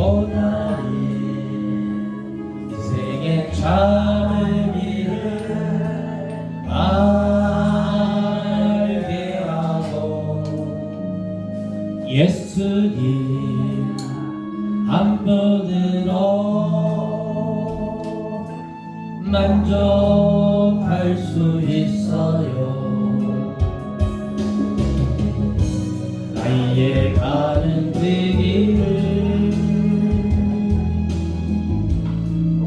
고난이 인생의 참 의미를 알게 하고 예수님 한 번으로 만족할 수 있어요. 나의 가는 그 길을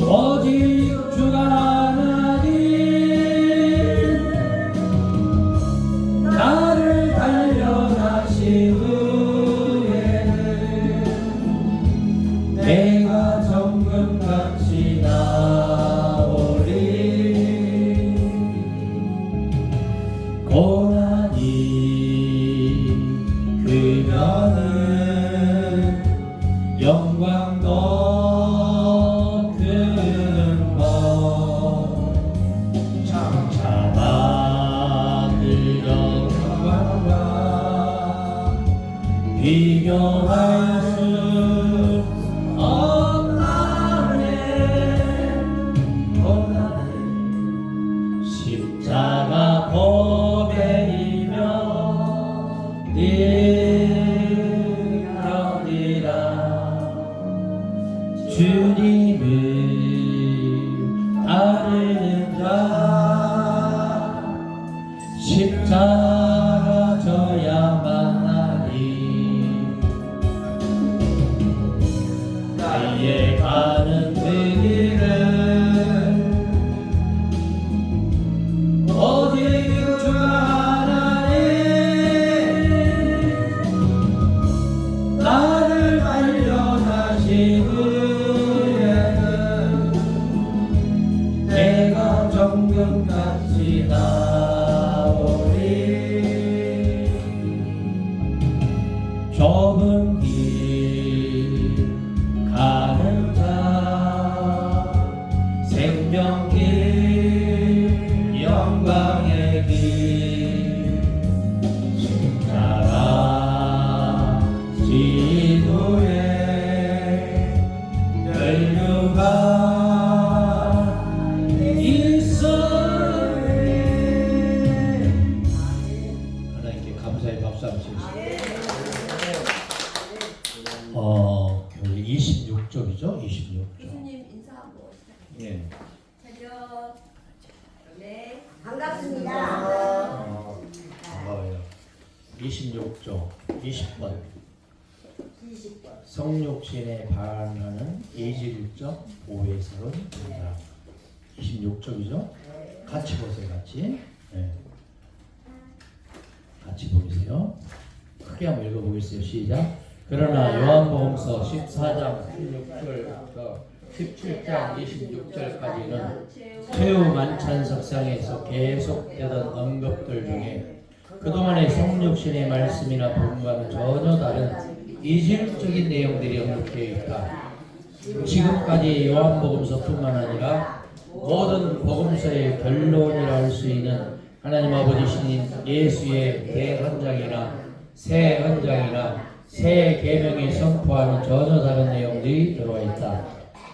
오직 주가 하나님 나를 단련하신 후에는 내가 정금같이 나오리. 고난이 그녀는 영광도 큰 것 참아들 영광과 비교할 수 없나네. 고난은 십자가 보배이며 주님을 따르는 자 십자가 져야만 하리. 나의 가는 그 길은 오직 주가 하나님 나를 단련하시고 정금같이 나오리. 좁은 길 가는 자 생명길 영광의 길 십자가 지도에 멸류관 교회 26쪽이죠? 26쪽. 교수님 인사하고 시작할게요. 예. 차렷. 네. 반갑습니다. 반가워요. 26쪽 20번. 20번. 성육신에 반하는 이질적 오해스러운 사람. 26쪽이죠? 같이 보세요, 같이. 네. 같이 보세요. 크게 한번 읽어보겠어요. 시작. 그러나 요한복음서 14장 16절부터 17장 26절까지는 최후 만찬석상에서 계속되던 언급들 중에 그동안의 성육신의 말씀이나 복음과는 전혀 다른 이질적인 내용들이 언급되어 있다. 지금까지 요한복음서뿐만 아니라 모든 복음서의 결론이라 할 수 있는 하나님 아버지신 예수의 대헌장이나 새 헌장이나 새 계명에 선포하는 전혀 다른 내용들이 들어와 있다.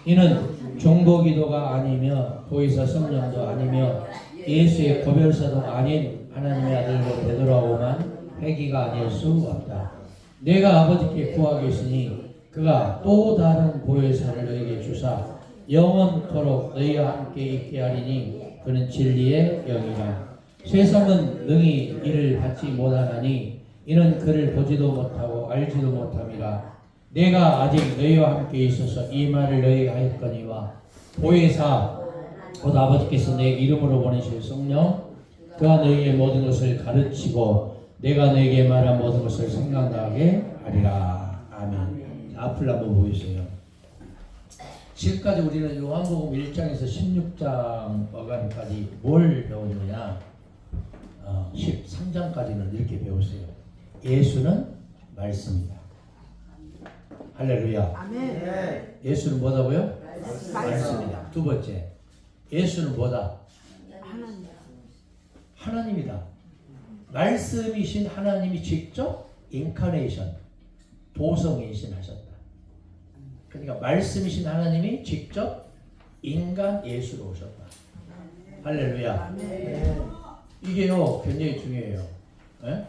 이는 중보기도가 아니며 보혜사 성령도 아니며 예수의 고별사도 아닌 하나님의 아들로 되돌아오만 회개가 아닐 수 없다. 내가 아버지께 구하겠으니 그가 또 다른 보혜사를 너에게 주사 영원토록 너희와 함께 있게 하리니 그는 진리의 영이라. 세상은 능히 이를 받지 못하나니 이는 그를 보지도 못하고 알지도 못함이라. 내가 아직 너희와 함께 있어서 이 말을 너희에게 하였거니와 보혜사 곧 아버지께서 내 이름으로 보내실 성령 그가 너희의 모든 것을 가르치고 내가 너희에게 말한 모든 것을 생각나게 하리라. 아멘. 앞을 한번 보여주세요. 지금까지 우리는 요한복음 1장에서 16장 어간까지 뭘 배웠느냐? 13장까지는 이렇게 배우세요. 예수는 말씀이다. 할렐루야. 아멘. 예수는 뭐다고요? 말씀. 말씀이다. 두 번째, 예수는 뭐다? 하나님. 하나님이다. 말씀이신 하나님이 직접 인카네이션, 도성이신 하셨다. 그러니까 말씀이신 하나님이 직접 인간 예수로 오셨다. 할렐루야. 이게요 굉장히 중요해요. 예?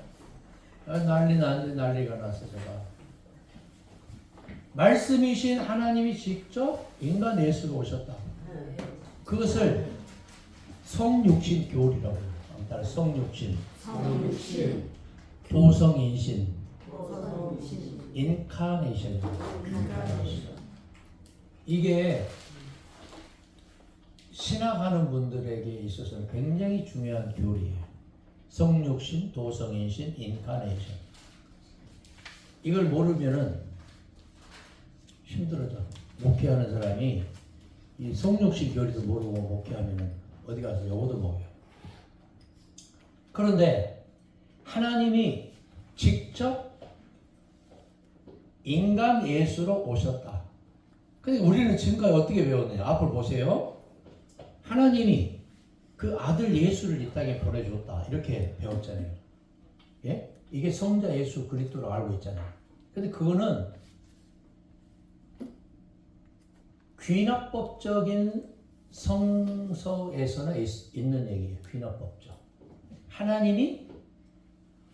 난리가 났어 제가. 말씀이신 하나님이 직접 인간 예수로 오셨다. 그것을 성육신 교리라고 해요. 따라 성육신, 도성인신, 인카네이션. 이게 신학하는 분들에게 있어서는 굉장히 중요한 교리예요. 성육신, 도성인신, 인카네이션. 이걸 모르면은 힘들어져. 목회하는 사람이 이 성육신 교리도 모르고 목회하면은 어디 가서 요거도 먹어요. 그런데 하나님이 직접 인간 예수로 오셨다. 근데 우리는 지금까지 어떻게 배웠느냐? 앞을 보세요. 하나님이 그 아들 예수를 이 땅에 보내줬다. 이렇게 배웠잖아요. 예? 이게 성자 예수 그리스도로 알고 있잖아요. 근데 그거는 귀납법적인 성서에서는 있는 얘기예요. 귀납법적. 하나님이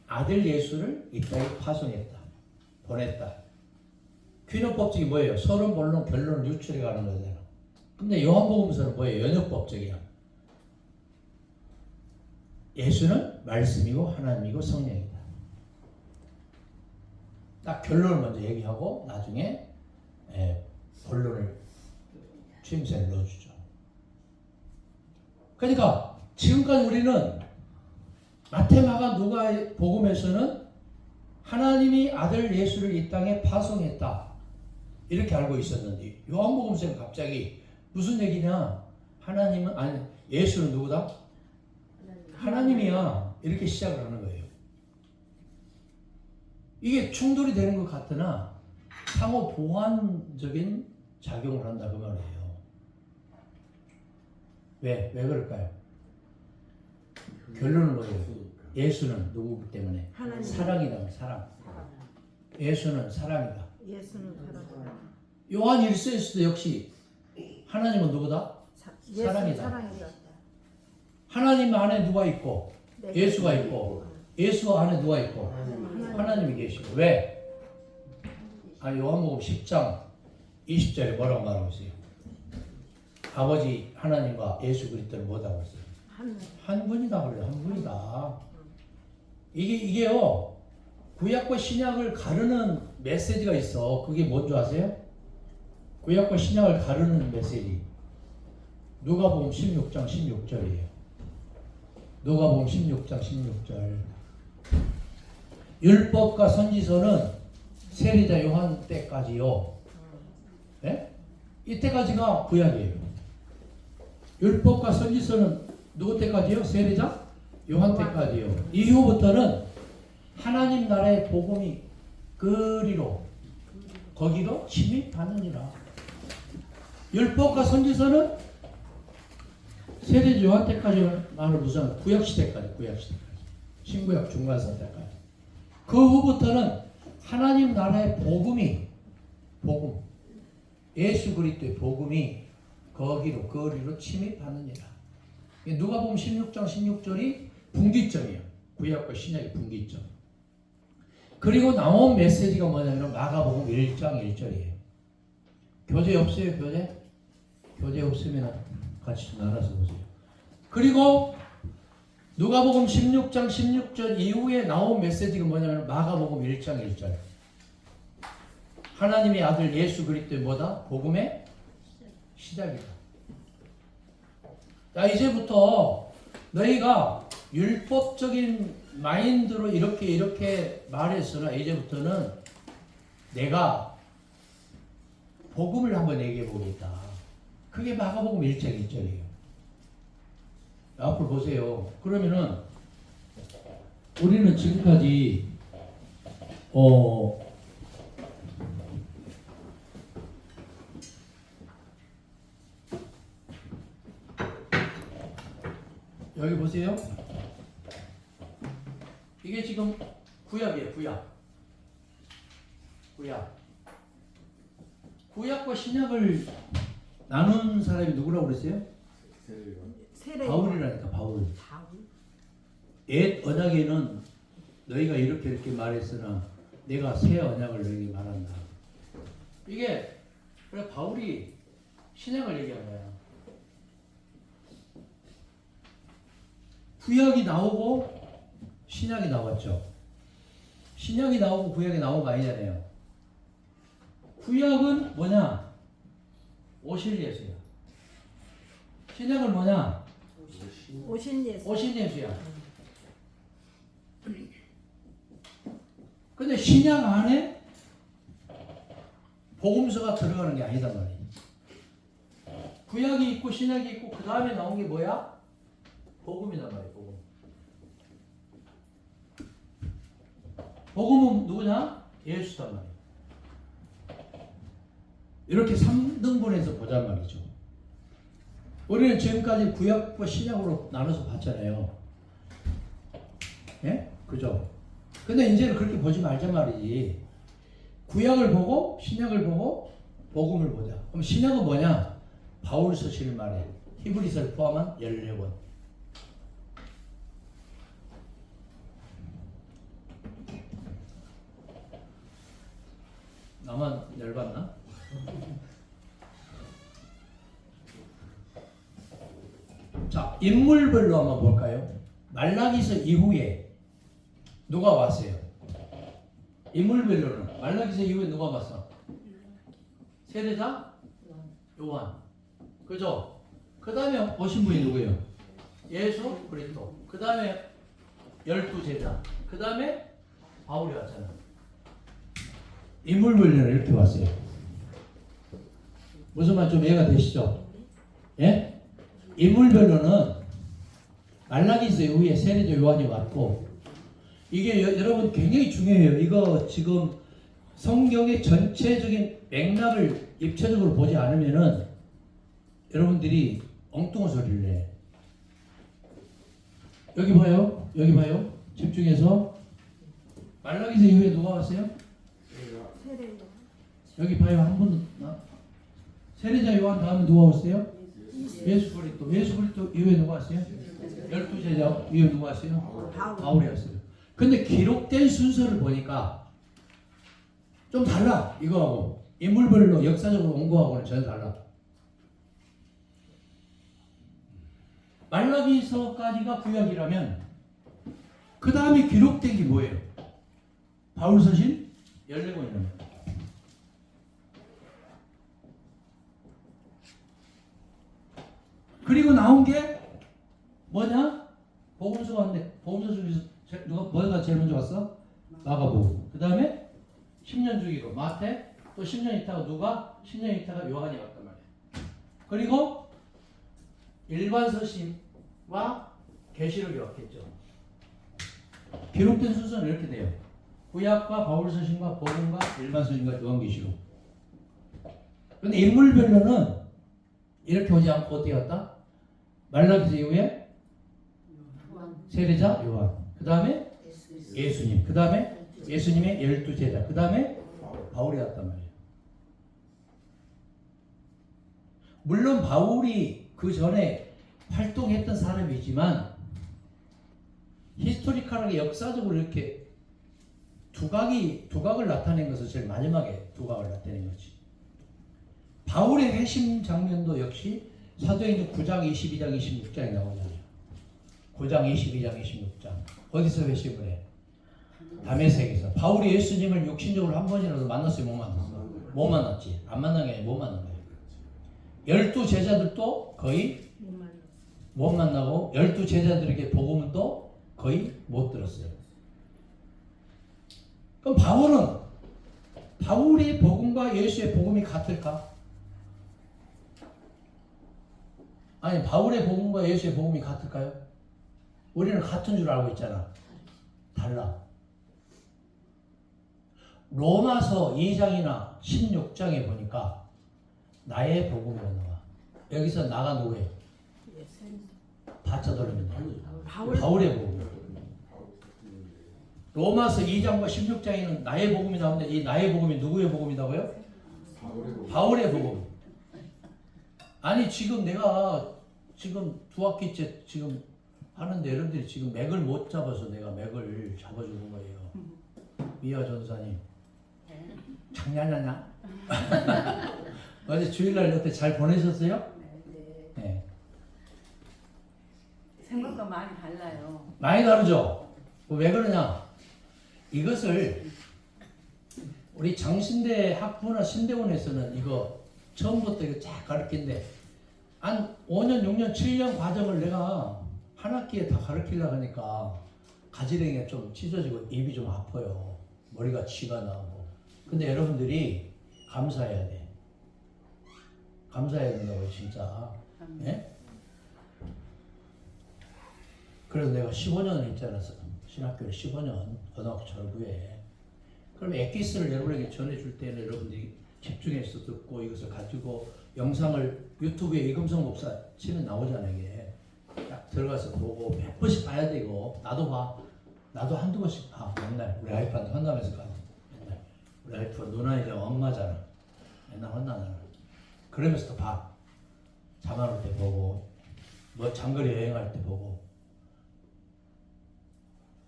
아들 예수를 이 땅에 파송했다. 보냈다. 귀납법적이 뭐예요? 서론, 본론, 결론을 유출해 가는 거잖아요. 근데 요한복음서는 뭐예요? 연역법적이야. 예수는 말씀이고 하나님이고 성령이다. 딱 결론을 먼저 얘기하고 나중에 본론을 추임새를 넣어주죠. 그러니까 지금까지 우리는 마태, 마가, 누가 복음에서는 하나님이 아들 예수를 이 땅에 파송했다. 이렇게 알고 있었는데 요한복음서는 갑자기 무슨 얘기냐? 하나님은 아니 예수는 누구다? 하나님이야. 이렇게 시작을 하는 거예요. 이게 충돌이 되는 것 같으나 상호 보완적인 작용을 한다 그 말이에요. 왜 그럴까요? 결론은 뭐예요? 예수는 누구기 때문에? 하나님. 사랑이다. 사랑. 예수는 사랑이다. 예수는 사랑이다. 요한 1서에서도 역시 하나님은 누구다? 사랑이다. 사랑이다. 하나님 안에 누가 있고 네. 예수가 있고 예수 안에 누가 있고 하나님이 계시고 왜? 요한복음 10장 20절에 뭐라고 말하고 있어요? 아버지 하나님과 예수 그리스도를 뭐라고 했어요? 한 분이다 그래요. 한 분이다. 이게요 구약과 신약을 가르는 메시지가 있어. 그게 뭔지 아세요? 구약과 신약을 가르는 메시지. 누가복음 16장 16절이에요. 누가복음 16장 16절. 율법과 선지서는 세리자 요한 때까지요. 네? 이때까지가 구약이에요. 율법과 선지서는 누구 때까지요? 세리자 요한 때까지요. 이후부터는 하나님 나라의 복음이 거기로 침입하느니라. 율법과 선지서는 세리자 요한 때까지 말을 무슨 구약 시대까지 신구약 중간선 때까지. 그 후부터는 하나님 나라의 복음 예수 그리스도의 복음이 거리로 침입하느니라. 누가복음 16장 16절이 분기점이에요. 구약과 신약의 분기점. 그리고 나온 메시지가 뭐냐면 마가복음 1장 1절이에요. 교재 없어요? 교재 없으면 같이 좀 나눠서 보세요. 그리고 누가복음 16장 16절 이후에 나온 메시지가 뭐냐면 마가복음 1장 1절. 하나님의 아들 예수 그리스도의 뭐다? 복음의 시작이다. 자, 이제부터 너희가 율법적인 마인드로 이렇게 말해서는 이제부터는 내가 복음을 한번 얘기해 보겠다. 그게 마가복음 1장 1절이에요. 앞으로 보세요. 그러면은 우리는 지금까지 여기 보세요. 이게 지금 구약이에요. 구약. 구약과 신약을 나눈 사람이 누구라고 그랬어요? 세례. 바울이라니까 바울. 바울. 옛 언약에는 너희가 이렇게 말했으나 내가 새 언약을 너희에게 말한다. 이게 그래 바울이 신약을 얘기한 거야. 구약이 나오고 신약이 나왔죠. 신약이 나오고 구약이 나온 거 아니잖아요. 구약은 뭐냐? 오실 예수야. 신약은 뭐냐? 오신 예수. 오신 예수야. 근데 신약 안에 복음서가 들어가는 게 아니단 말이에요. 구약이 있고 신약이 있고 그 다음에 나온 게 뭐야? 복음이란 말이에요. 복음. 복음은 누구냐? 예수단 말이에요. 이렇게 3등분해서 보잔 말이죠. 우리는 지금까지 구약과 신약으로 나눠서 봤잖아요. 예? 그죠? 근데 이제는 그렇게 보지 말자 말이지. 구약을 보고 신약을 보고 복음을 보자. 그럼 신약은 뭐냐? 바울 서신을 말해. 히브리서를 포함한 14권. 나만 열받나? 자, 인물별로 한번 볼까요? 말라기서 이후에 누가 왔어요? 인물별로는 말라기서 이후에 누가 왔어? 세례자? 요한. 그죠? 그 다음에 오신 분이 누구예요? 예수 그리스도. 그 다음에 12제자. 그 다음에 바울이 왔잖아. 인물별로는 이렇게 왔어요. 무슨 말 좀 이해가 되시죠? 예? 인물별로는 말라기서 이후에 세례자 요한이 왔고, 이게 여러분 굉장히 중요해요. 이거 지금 성경의 전체적인 맥락을 입체적으로 보지 않으면은 여러분들이 엉뚱한 소리를 해. 여기 봐요. 여기 봐요. 집중해서. 말라기서 이후에 누가 왔어요? 세례. 여기 봐요. 한 분. 세례자 요한 다음에 누가 왔어요? 예수 그리스도. 예수 그리스도 이후에 누가 왔어요? 12제자 이후에 누가 왔어요? 바울이 왔어요. 근데 기록된 순서를 보니까 좀 달라. 이거하고 인물별로 역사적으로 온 거하고는 전혀 달라. 말라기서까지가 구약이라면 그 다음에 기록된 게 뭐예요? 바울 서신 14권이랍니다. 그리고 나온 게 뭐냐? 복음서가 왔는데 복음서 중에서 뭐가 제일 먼저 왔어? 마가복음. 그 다음에 10년 주기로 마태, 또 10년 있다가 누가? 10년 있다가 요한이 왔단 말이에요. 그리고 일반 서신과 계시록이 왔겠죠. 기록된 순서는 이렇게 돼요. 구약과 바울 서신과 복음과 일반 서신과 요한계시록. 근데 인물별로는 이렇게 오지 않고 어떻게 왔다? 말라기서 이후에 세례자 요한, 그 다음에 예수님, 그 다음에 예수님의 12제자, 그 다음에 바울이 왔단 말이에요. 물론 바울이 그 전에 활동했던 사람이지만 히스토리컬하게 역사적으로 이렇게 두각을 나타낸 것은 제일 마지막에 두각을 나타낸 거지. 바울의 회심 장면도 역시 사도행전 9장 22장 26장에 나오잖아요. 9장 22장 26장 어디서 회심을 해? 다메섹에서. 바울이 예수님을 육신적으로 한 번이라도 만났어요? 못 만났어? 못 만났지. 안 만난 게 아니라 못 만난 거예요. 12제자들도 거의 못 만나고 12제자들에게 복음은 또 거의 못 들었어요. 그럼 바울의 복음과 예수의 복음이 같을까? 아니, 바울의 복음과 예수의 복음이 같을까요? 우리는 같은 줄 알고 있잖아. 달라. 로마서 2장이나 16장에 보니까 나의 복음이라 나와. 여기서 나가 누구예요? 다짜돌립니다. 바울의 복음. 로마서 2장과 16장에는 나의 복음이 나오는데 이 나의 복음이 누구의 복음이라고요? 바울의 복음. 아니 지금 내가 지금 두 학기째 지금 하는데 여러분들이 지금 맥을 못 잡아서 내가 맥을 잡아주는 거예요. 미아 전사님. 장난하냐? 어제 주일날 어때 잘 보내셨어요? 네. 네. 생각과 많이 달라요. 많이 다르죠? 왜 그러냐? 이것을 우리 장신대 학부나 신대원에서는 이거 처음부터 이거 쫙 가르친데 한 5년, 6년, 7년 과정을 내가 한 학기에 다 가르치려고 하니까 가지랭이가 좀 찢어지고 입이 좀 아파요. 머리가 쥐가 나고. 근데 여러분들이 감사해야 돼. 감사해야 된다고요, 진짜. 예? 그래서 내가 15년을 했잖아. 신학교를 15년, 고등학교 절구에. 그럼 엑기스를 여러분에게 전해줄 때는 여러분들이 집중해서 듣고 이것을 가지고 영상을 유튜브에 이금성 목사 치면 나오잖아요, 이게. 딱 들어가서 보고 몇 번씩 봐야 되고, 나도 봐. 나도 한두 번씩 봐. 맨날. 우리 와이프한테 혼나면서 가. 맨날. 우리 와이프가 누나 이제 엄마잖아. 맨날 혼나잖아. 그러면서 또 봐. 잠안 올 때 보고, 뭐 장거리 여행할 때 보고.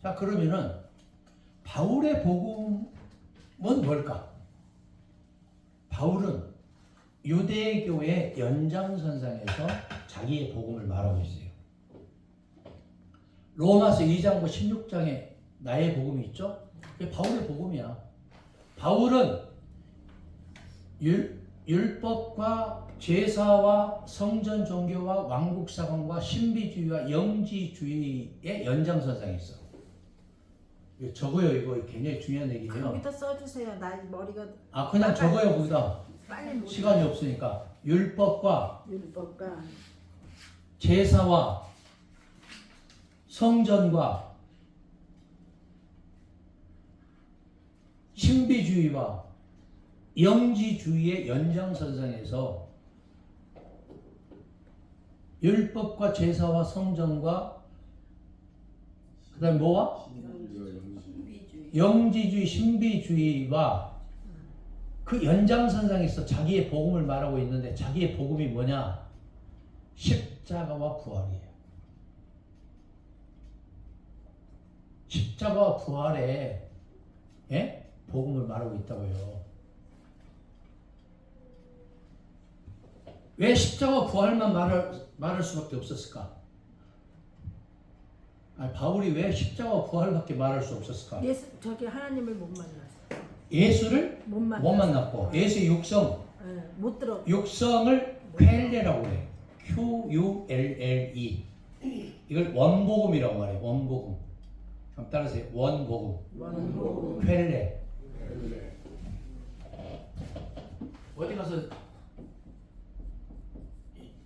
자, 그러면은 바울의 복음은 뭘까? 바울은 유대교의 연장선상에서 자기의 복음을 말하고 있어요. 로마서 2장과 16장에 나의 복음이 있죠? 그게 바울의 복음이야. 바울은 율법과 제사와 성전 종교와 왕국 사관과 신비주의와 영지주의의 연장선상에 있어. 이거 적어요. 이거 굉장히 중요한 얘기예요. 거기다 써주세요. 나 머리가 아 그냥 적어요. 거기다. 빨리 못 시간이 없으니까. 율법과 율법과 제사와 성전과 신비주의와 영지주의의 연장선상에서 율법과 제사와 성전과 그 다음에 뭐와? 신비주의. 영지주의, 신비주의와 그 연장선상에서 자기의 복음을 말하고 있는데 자기의 복음이 뭐냐? 십자가와 부활이에요. 십자가와 부활에 예? 복음을 말하고 있다고요. 왜 십자가와 부활만 말할 수밖에 없었을까? 아니, 바울이 왜 십자가와 부활밖에 말할 수 없었을까? 예수 저기 하나님을 못 만났어. 예수를 못 만났어. 못 만났고 예수의 육성, 예, 못 들어. 육성을 퀼레라고 그래. Q-U-L-L-E. 이걸 원복음이라고 말해요. 원복음. 한번 따라하세요. 원복음. 원고. 퀼레. 어디 가서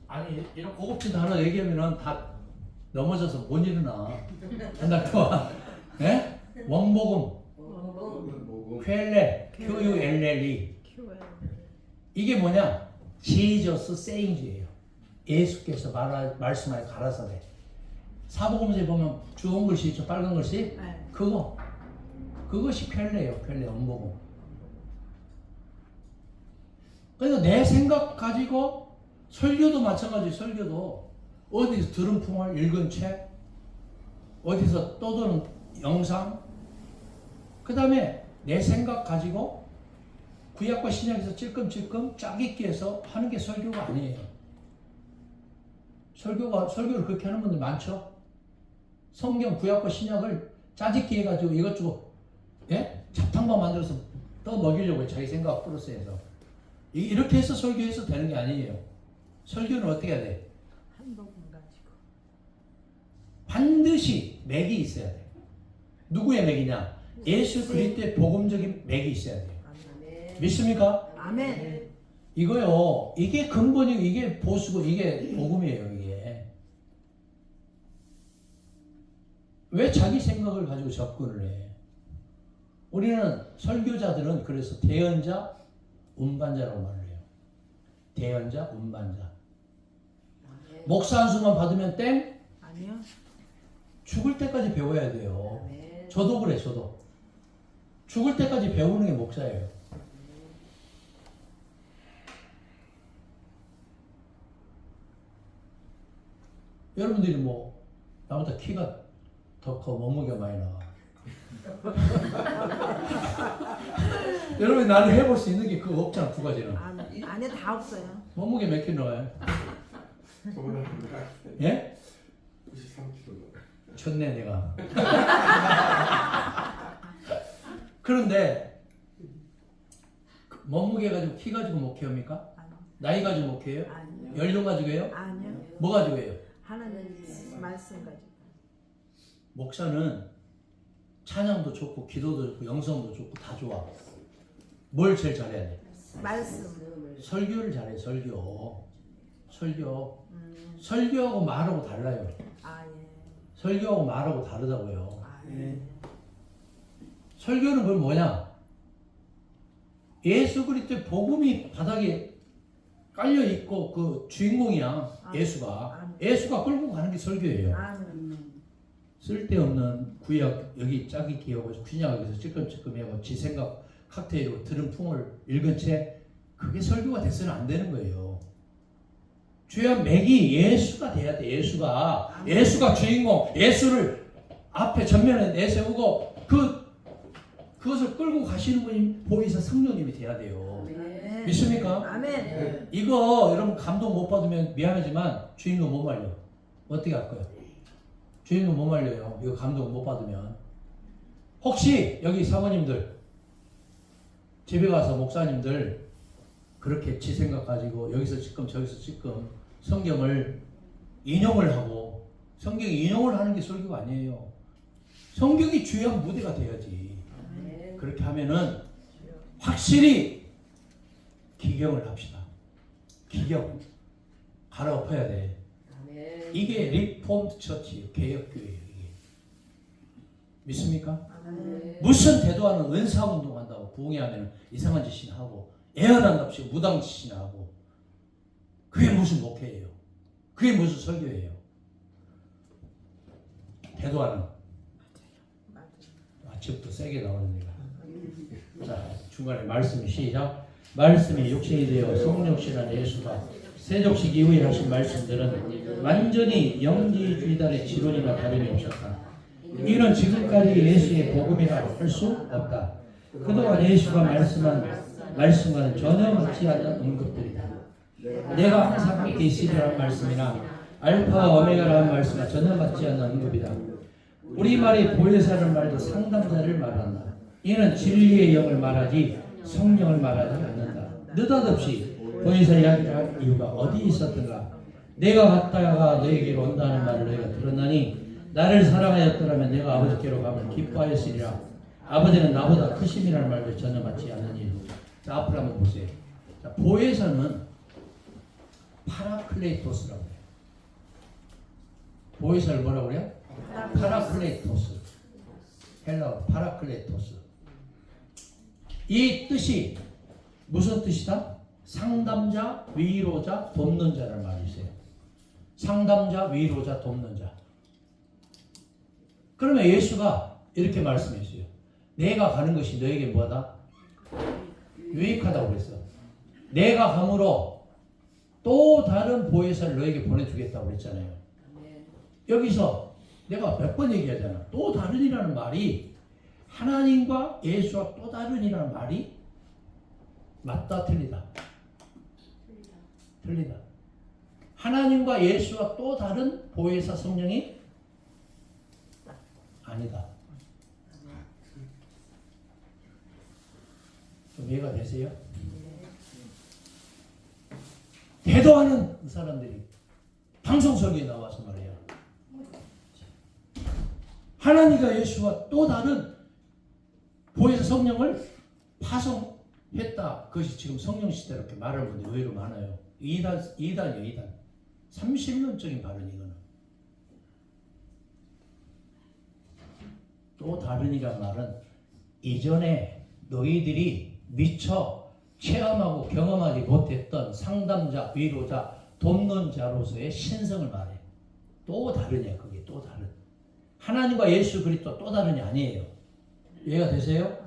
아니 이런 고급진 단어 얘기하면은 다 넘어져서 못 일어나. 한 달 동안. 예? 원복음. 퀼레. Q-U-L-L-E. 이게 뭐냐? Jesus saying이에요. 예수께서 말씀하여 가라사대. 사복음서에 보면 주홍 글씨 있죠? 빨간 글씨? 네. 그것이 퀼레예요. 퀼레 원복음. 그러니까 내 생각 가지고 설교도 마찬가지. 설교도 어디서 들은 풍을 읽은 책, 어디서 떠도는 영상, 그 다음에 내 생각 가지고 구약과 신약에서 찔끔찔끔 짜깁기 해서 하는 게 설교가 아니에요. 설교를 그렇게 하는 분들 많죠? 성경 구약과 신약을 짜집기 해가지고 이것저것, 예? 잡탕밥 만들어서 떠 먹이려고 자기 생각 플러스해서. 이렇게 해서 설교해서 되는 게 아니에요. 설교는 어떻게 해야 돼? 한 복음 가지고. 반드시 맥이 있어야 돼. 누구의 맥이냐? 예수 그리스도의 복음적인 맥이 있어야 돼요. 아멘. 믿습니까? 아멘. 이거요. 이게 근본이고 이게 보수고 이게 복음이에요. 이게. 왜 자기 생각을 가지고 접근을 해? 우리는 설교자들은 그래서 대언자, 운반자라고 말을 해요. 대언자, 운반자. 목사 한 수만 받으면 땡? 아니요. 죽을 때까지 배워야 돼요. 아멘. 저도 그래, 저도. 죽을 때까지 배우는 게 목사예요. 여러분들이 뭐 나보다 키가 더 커, 몸무게가 많이 나와. 여러분이 나를 해볼 수 있는 게 그거 없잖아, 두 가지는. 안에 다 없어요. 몸무게 몇 킬로 나와요? 예? 93kg. 쳤네 내가. 그런데 몸무게 가지고 키 가지고 목회합니까? 아니요. 나이 가지고 목회해요? 아니요. 연령 가지고 해요? 아니요. 뭐 가지고 해요? 하나님 말씀 가지고. 목사는 찬양도 좋고 기도도 좋고 영성도 좋고 다 좋아. 뭘 제일 잘해야 돼? 말씀. 설교를 잘해. 설교. 설교하고 말하고 달라요. 아 예. 설교하고 말하고 다르다고요. 아 예. 설교는 그건 뭐냐? 예수 그리스도의 복음이 바닥에 깔려 있고 그 주인공이야. 예수가. 예수가 끌고 가는 게 설교예요. 쓸데없는 구약 여기 짜깁기 하고 균약 여기서 찔끔찔끔하고 지 생각 칵테일로 들은 풍을 읽은 채 그게 설교가 돼서는 안 되는 거예요. 주여 맥이 예수가 돼야 돼. 예수가 주인공. 예수를 앞에 전면에 내세우고 그것을 끌고 가시는 분이 보이사 성령님이 돼야 돼요. 아멘. 믿습니까? 아멘. 이거 여러분 감동 못 받으면 미안하지만 주인공 못 말려. 어떻게 할 거야? 주인공 못 말려요. 이거 감동 못 받으면. 혹시 여기 사모님들 집에 가서 목사님들 그렇게 지 생각 가지고 여기서 지금 저기서 지금 성경을 인용을 하고 성경 인용을 하는 게 설교가 아니에요. 성경이 주요한 무대가 돼야지. 그렇게 하면은 확실히 기경을 합시다. 기경 갈아엎어야 돼. 이게 리폼드 처치예요. 개혁교회예요. 이게. 믿습니까? 무슨 대도하는 은사운동 한다고 부흥회하면 이상한 짓이나 하고 애연한답시고 무당 짓이나 하고 그게 무슨 목회예요. 그게 무슨 설교예요. 대도하는 아침부터 세게 나오는 얘가. 자, 중간에 말씀이 시작. 말씀이 육신이 되어 성육신한 예수가 세족식 이후에 하신 말씀들은 완전히 영지주의단의 지론이나 다름이 없었다. 이는 지금까지 예수의 복음이라고 할 수 없다. 그동안 예수가 말씀한 말씀과는 전혀 맞지 않는 언급들이다. 내가 항상 함께 있으리라는 말씀이나 알파와 오메가라는 말씀과 전혀 맞지 않는 언급이다. 우리말이 보혜사라는 말도 상담자를 말한다. 이는 진리의 영을 말하지 성령을 말하지 않는다. 느닷없이 보혜사 이야기를 할 이유가 어디 있었던가? 내가 갔다가 너에게로 온다는 말을 너희가 들었나니 나를 사랑하였더라면 내가 아버지께로 가면 기뻐하였으리라. 아버지는 나보다 크심이라는 말도 전혀 맞지 않느니. 자, 앞으로 한번 보세요. 자, 보혜사는 파라클레이토스라고 해요. 보혜사를 뭐라고 그래요? 파라클레이토스. 헬라어 파라클레이토스. 이 뜻이 무슨 뜻이다? 상담자, 위로자, 돕는 자라는 말이 있어요. 상담자, 위로자, 돕는 자. 그러면 예수가 이렇게 말씀했어요. 내가 가는 것이 너에게 뭐다? 유익하다고 그랬어. 내가 감으로 또 다른 보혜사를 너에게 보내주겠다고 그랬잖아요. 여기서 내가 몇 번 얘기하잖아. 또 다른이라는 말이 하나님과 예수와 또 다른이라는 말이 맞다 틀리다. 틀리다. 하나님과 예수와 또 다른 보혜사 성령이 아니다. 좀 이해가 되세요? 대도하는 사람들이 방송 설교에 나와서 말이야. 하나님과 예수와 또 다른 보혜사 성령을 파송했다. 그것이 지금 성령 시대로 이렇게 말하는 분들이 의외로 많아요. 이단이에요. 30년적인 발언이 이거는. 또 다른이란 말은 이전에 너희들이 미처 체험하고 경험하지 못했던 상담자, 위로자, 돕는 자로서의 신성을 말해. 또 다르냐, 그게 또 다른. 하나님과 예수 그리스도 또 다른이 아니에요. 이해가 되세요?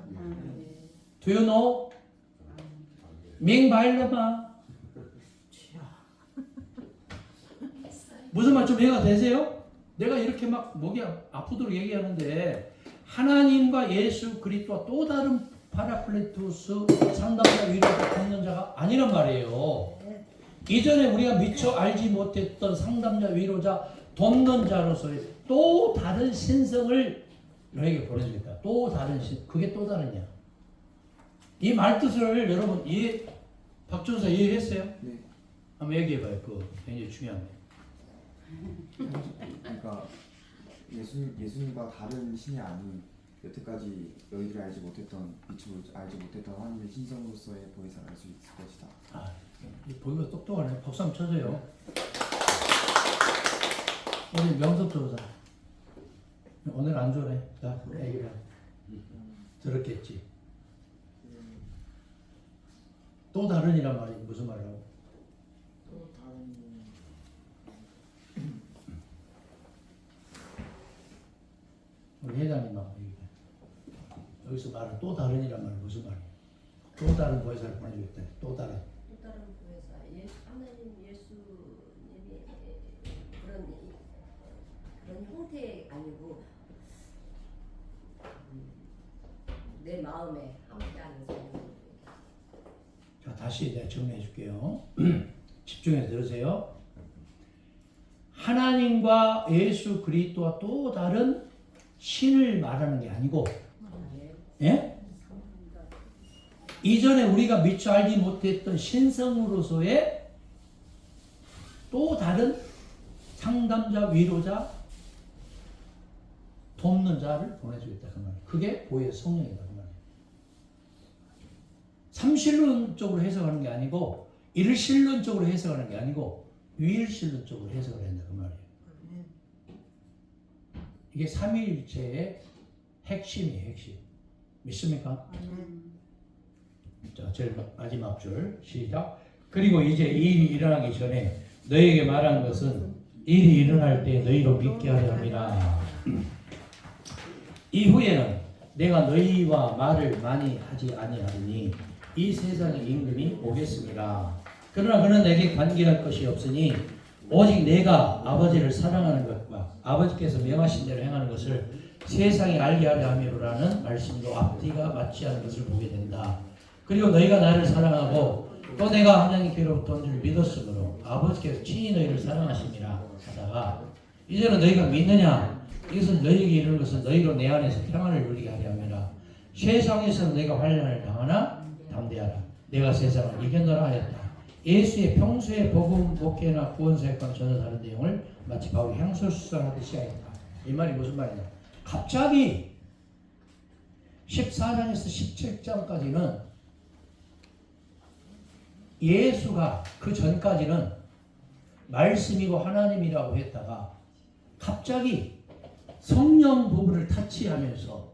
Do you know? 밍바일러마. 무슨 말 좀 이해가 되세요? 내가 이렇게 막 목이 아프도록 얘기하는데 하나님과 예수 그리스도와 또 다른 파라클레토스 상담자 위로자 돕는 자가 아니란 말이에요. 이전에 우리가 미처 알지 못했던 상담자 위로자 돕는 자로서의 또 다른 신성을 너에게 보내주겠다. 또 다른 그게 또 다르냐? 이 말뜻을 여러분 박준사 이해했어요? 네. 한번 얘기해봐요. 그거 굉장히 중요한 거예요. 그러니까 예수님과 다른 신이 아닌 여태까지 너희들이 알지 못했던 미처 알지 못했던 하나님의 신성으로서의 보혜사를 알 수 있을 것이다. 아, 이 보기가 똑똑하네. 박수 한번 쳐줘요. 우리 명섭 조사. 오늘 안 좋네. 자, 애기가 들었겠지. 또 다른이란 말이 무슨 말이라고? 또 다른 우리 회장님하고 얘기해. 여기서 말은 또 다른이란 말이 무슨 말이야? 또 다른 보혜사를 보내주겠다. 또 다른. 또 다른 교회사 하나님 예수님이 그런 형태 아니고 내 마음에 함께하는 사람. 자, 다시 내가 정리해 줄게요. 집중해서 들으세요. 하나님과 예수 그리스도와 또 다른 신을 말하는 게 아니고, 예? 이전에 우리가 미처 알지 못했던 신성으로서의 또 다른 상담자, 위로자, 돕는 자를 보내주겠다 그 말이에요. 그게 보혜의 성령이다 그 말이에요. 삼신론적으로 해석하는 게 아니고 일신론적으로 해석하는 게 아니고 유일신론적으로 해석을 한다 그 말이에요. 이게 삼위일체의 핵심이에요. 핵심. 믿습니까? 자, 제일 마지막 줄 시작. 그리고 이제 이 일이 일어나기 전에 너희에게 말한 것은 일이 일어날 때 너희로 믿게 하려 함이라. 이후에는 내가 너희와 말을 많이 하지 아니하리니 이 세상의 임금이 오겠습니다. 그러나 그는 내게 관계할 것이 없으니 오직 내가 아버지를 사랑하는 것과 아버지께서 명하신 대로 행하는 것을 세상이 알게 하려 함이로라는 말씀도 앞뒤가 맞지 않은 것을 보게 된다. 그리고 너희가 나를 사랑하고 또 내가 하나님께로부터 온 줄 믿었으므로 아버지께서 친히 너희를 사랑하심이라 하다가 이제는 너희가 믿느냐? 이것은 너희에게 이르는 것은 너희로 내 안에서 평안을 누리게 하려 함이라. 세상에서는 내가 환난을 당하나 담대하라. 내가 세상을 이겨노라 하였다. 예수의 평소의 복음, 목회나 구원사역과는 전혀 다른 내용을 마치 바울이 향수수상하듯이 하였다. 이 말이 무슨 말이냐? 갑자기 14장에서 17장까지는 예수가 그 전까지는 말씀이고 하나님이라고 했다가 갑자기 성령 부분을 타치하면서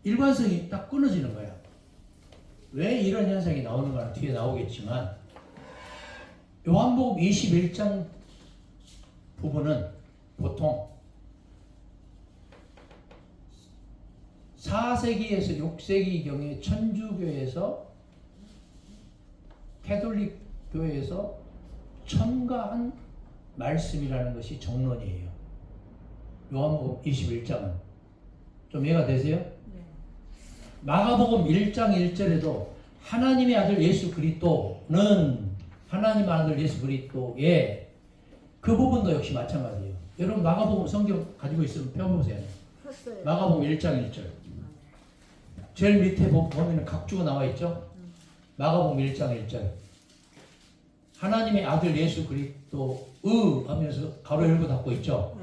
일관성이 딱 끊어지는 거야. 왜 이런 현상이 나오는가는 뒤에 나오겠지만 요한복음 21장 부분은 보통 4세기에서 6세기경에 천주교에서 캐톨릭 교회에서 첨가한 말씀이라는 것이 정론이에요. 요한복음 21장은 좀 이해가 되세요? 네. 마가복음 1장 1절에도 하나님의 아들 예수 그리스도는 하나님의 아들 예수 그리스도의 그 부분도 역시 마찬가지예요. 여러분 마가복음 성경 가지고 있으면 펴보세요. 폈어요. 마가복음 1장 1절 제일 밑에 보면 각주가 나와 있죠. 마가복음 1장 1절 하나님의 아들 예수 그리스도의 하면서 가로 열고 닫고 있죠.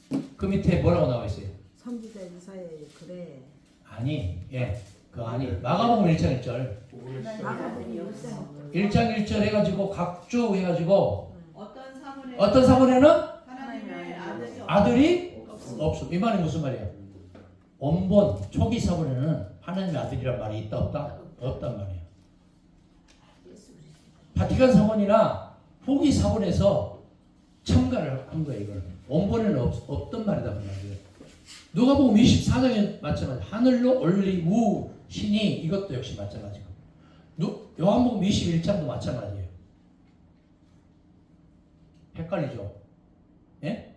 네. 그 밑에 뭐라고 나와 있어요? 선지자 이사야의 글에 아니, 그 아니 마가복음 1장 1절 마가복음 1장 1절 해가지고 각주 해가지고 어떤 사본에 사본에는 하나님의 아들이 없어. 이 말이 무슨 말이에요? 원본 초기 사본에는 하나님의 아들이란 말이 있다 없다? 없단 말이에요. 바티칸 사본이나 후기 사본에서 첨가를 한 거예요. 이걸 원본에는 없던 말이다 그 말이에요. 누가복음 24장에 마찬가지. 하늘로 올리우 신이 이것도 역시 마찬가지고. 요한복음 21장도 마찬가지예요. 헷갈리죠? 예?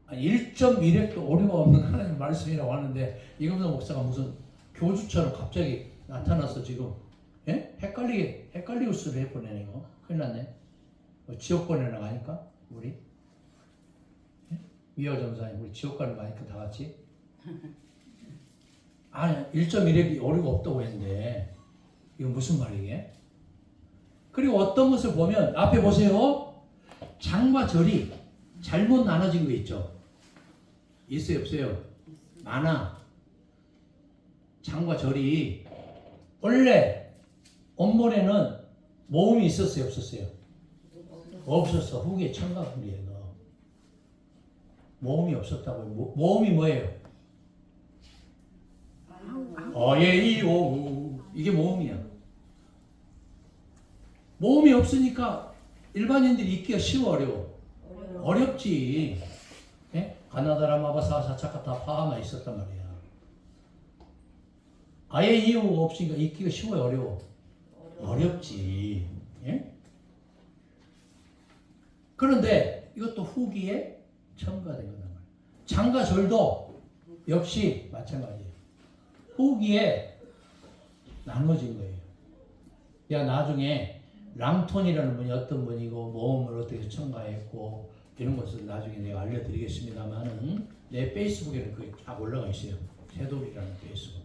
1.1핵도 오류가 없는 하나님 말씀이라고 하는데 이금도 목사가 무슨 교주처럼 갑자기 나타나서 지금 예? 헷갈리고 수를 해보내네 이거. 큰일 났네. 뭐 지옥 보내는 거 아닐까? 우리? 예? 미호 전사님 우리 지옥 가는 거 아닐까 다 같이? 아니 1.1핵이 오류가 없다고 했는데 이거 무슨 말이게? 그리고 어떤 것을 보면 앞에 보세요. 장과 절이 잘못 나눠진 거 있죠? 있어요 없어요? 많아. 장과 절이 원래 원본에는 모음이 있었어요 없었어요? 없었어. 후기에 첨가물이에요. 모음이 없었다고요. 모음이 뭐예요? 어예이오 이게 모음이야. 모음이 없으니까 일반인들이 읽기가 쉬워 어려워? 어렵지. 예? 가나다라 마바사 사차카타 파하만 있었단 말이야. 아예 이유가 없으니까 읽기가 쉬워요 어려워? 어렵지. 예? 그런데 이것도 후기에 첨가된 거란 말이야. 장과 절도 역시 마찬가지예요. 후기에 나눠진 거예요. 야 나중에 랑톤이라는 분이 어떤 분이고 모음을 어떻게 첨가했고 이런 것을 나중에 내가 알려드리겠습니다만은 내 페이스북에는 그게 쫙 올라가 있어요. 새돌이라는 페이스북.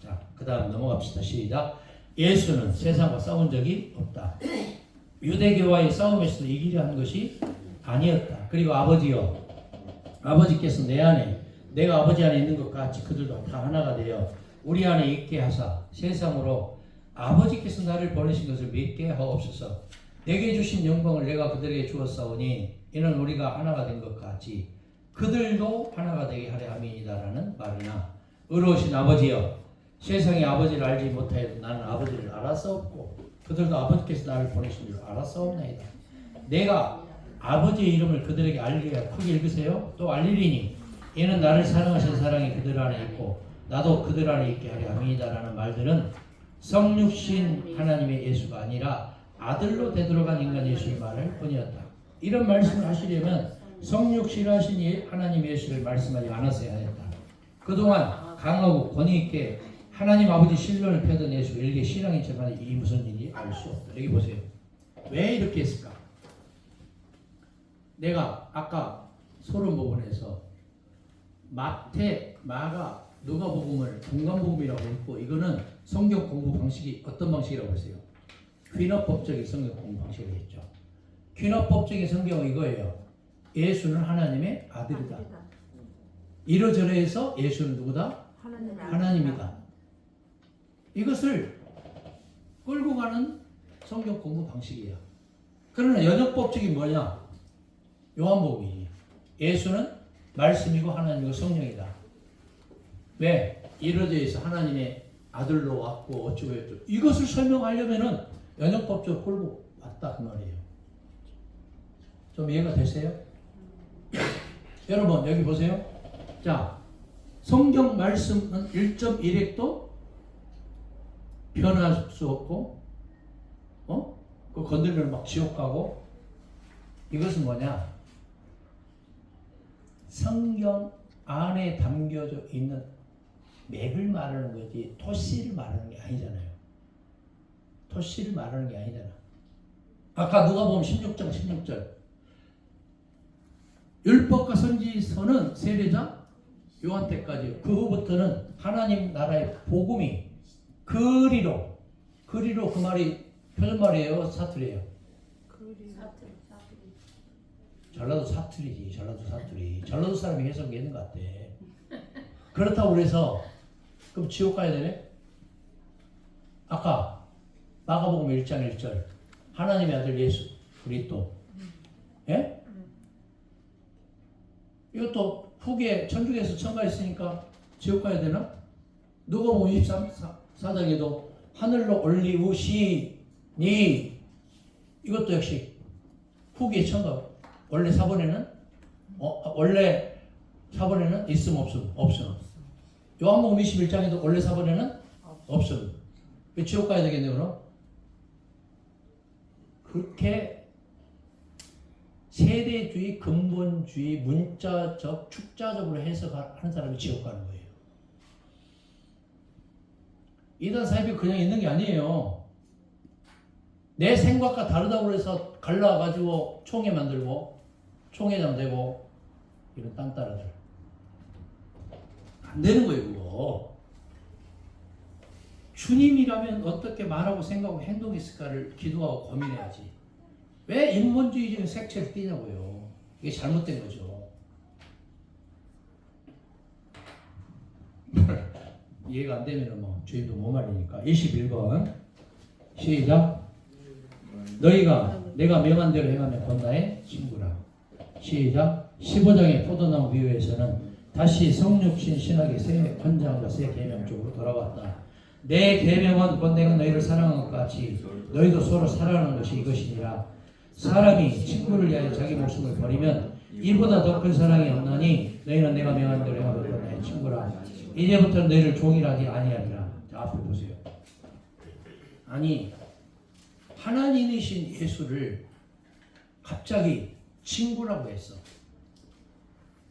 자, 그 다음 넘어갑시다. 시작. 예수는 세상과 싸운 적이 없다. 유대교와의 싸움에서도 이기려 한 것이 아니었다. 그리고 아버지여, 아버지께서 내 안에 내가 아버지 안에 있는 것 같이 그들도 다 하나가 되어 우리 안에 있게 하사 세상으로 아버지께서 나를 보내신 것을 믿게 하옵소서. 내게 주신 영광을 내가 그들에게 주었사오니 이는 우리가 하나가 된 것 같이 그들도 하나가 되게 하려 함이니다라는 말이나 의로우신 아버지여 세상이 아버지를 알지 못하여도 나는 아버지를 알았사옵고 그들도 아버지께서 나를 보내신 줄 알았사옵나이다. 내가 아버지의 이름을 그들에게 알리려 크게 읽으세요. 또 알리리니 이는 나를 사랑하신 사랑이 그들 안에 있고 나도 그들 안에 있게 하려 함이니다라는 말들은 성육신 하나님의 예수가 아니라 아들로 되돌아간 인간 예수의 말을 뿐이었다. 이런 말씀을 하시려면 성육신하신 하나님 예수를 말씀하지 않았어야 했다. 그동안 강하고 권위 있게 하나님 아버지 신론을 펴던 예수가 일개 신앙인 척하는 이 무슨 일인지 알 수 없다. 여기 보세요. 왜 이렇게 했을까? 내가 아까 소름 부분에서 마태, 마가, 누가복음을 공간복음이라고 했고 이거는 성경 공부 방식이 어떤 방식이라고 했어요? 퀴너법적인 성경 공부 방식을 했죠. 퀴너법적인 성경은 이거예요. 예수는 하나님의 아들이다. 이러저러해서 예수는 누구다? 하나님이다. 이것을 끌고 가는 성경 공부 방식이에요. 그러나 연역법적인 뭐냐? 요한복음이 예수는 말씀이고 하나님이고 성령이다. 왜? 이러저러해서 하나님의 아들로 왔고 어쩌고 저쩌고 이것을 설명하려면은 연역법적으로 끌고 왔다 그 말이에요. 좀 이해가 되세요? 여러분 여기 보세요. 자, 성경 말씀은 1.1핵도 변할 수 없고 그 건들면 막 지옥 가고 이것은 뭐냐? 성경 안에 담겨져 있는 맥을 말하는 거지 토시를 말하는 게 아니잖아요. 토시를 말하는 게 아니잖아. 아까 누가 보면 16장 16절 율법과 선지서는 세례자 요한 때까지 그 후부터는 하나님 나라의 복음이 그리로 그 말이 표준말이에요 사투리예요? 전라도 사투리지. 전라도 사람이 해석했는 것 같아. 그렇다고 그래서 그럼 지옥 가야 되네? 아까 마가복음 1장 1절 하나님의 아들 예수 그리스도 예? 이것도 후기에 천주교에서 첨가했으니까 지옥 가야 되나? 누가복음 24장에도 하늘로 올리우시니 이것도 역시 후기에 첨가. 원래 사본에는 있음 없음. 요한복음 21장에도 원래 사본에는 없음. 왜 지옥 가야 되겠네 그럼? 그렇게 세대주의, 근본주의, 문자적, 축자적으로 해석하는 사람이 지옥 가는 거예요. 이단 사입이 그냥 있는 게 아니에요. 내 생각과 다르다고 해서 갈라가지고 총회 만들고 총회장 되고 이런 딴따라들 안 되는 거예요. 그거 주님이라면 어떻게 말하고 생각하고 행동했을까를 기도하고 고민해야지. 왜 인본주의적인 색채를 띠냐고요. 이게 잘못된 거죠. 이해가 안 되면 뭐 주님도 못 말리니까. 21번 시작. 너희가 내가 명한 대로 행하면 곧 나의 친구라. 시작. 15장의 포도나무 비유에서는 다시 성육신 신학의 새 권장과 새 계명 쪽으로 돌아왔다. 내 계명은 곧 내가 너희를 사랑한 것 같이 너희도 서로 사랑하는 것이 이것이니라. 사람이 친구를 위하여 자기 목숨을 버리면 이보다 더 큰 사랑이 없나니 너희는 내가 명한 대로 행하면 곧 나의 친구라. 이제부터 너희를 종이라 하지 아니하리라. 자, 앞에 보세요. 아니 하나님이신 예수를 갑자기 친구라고 했어.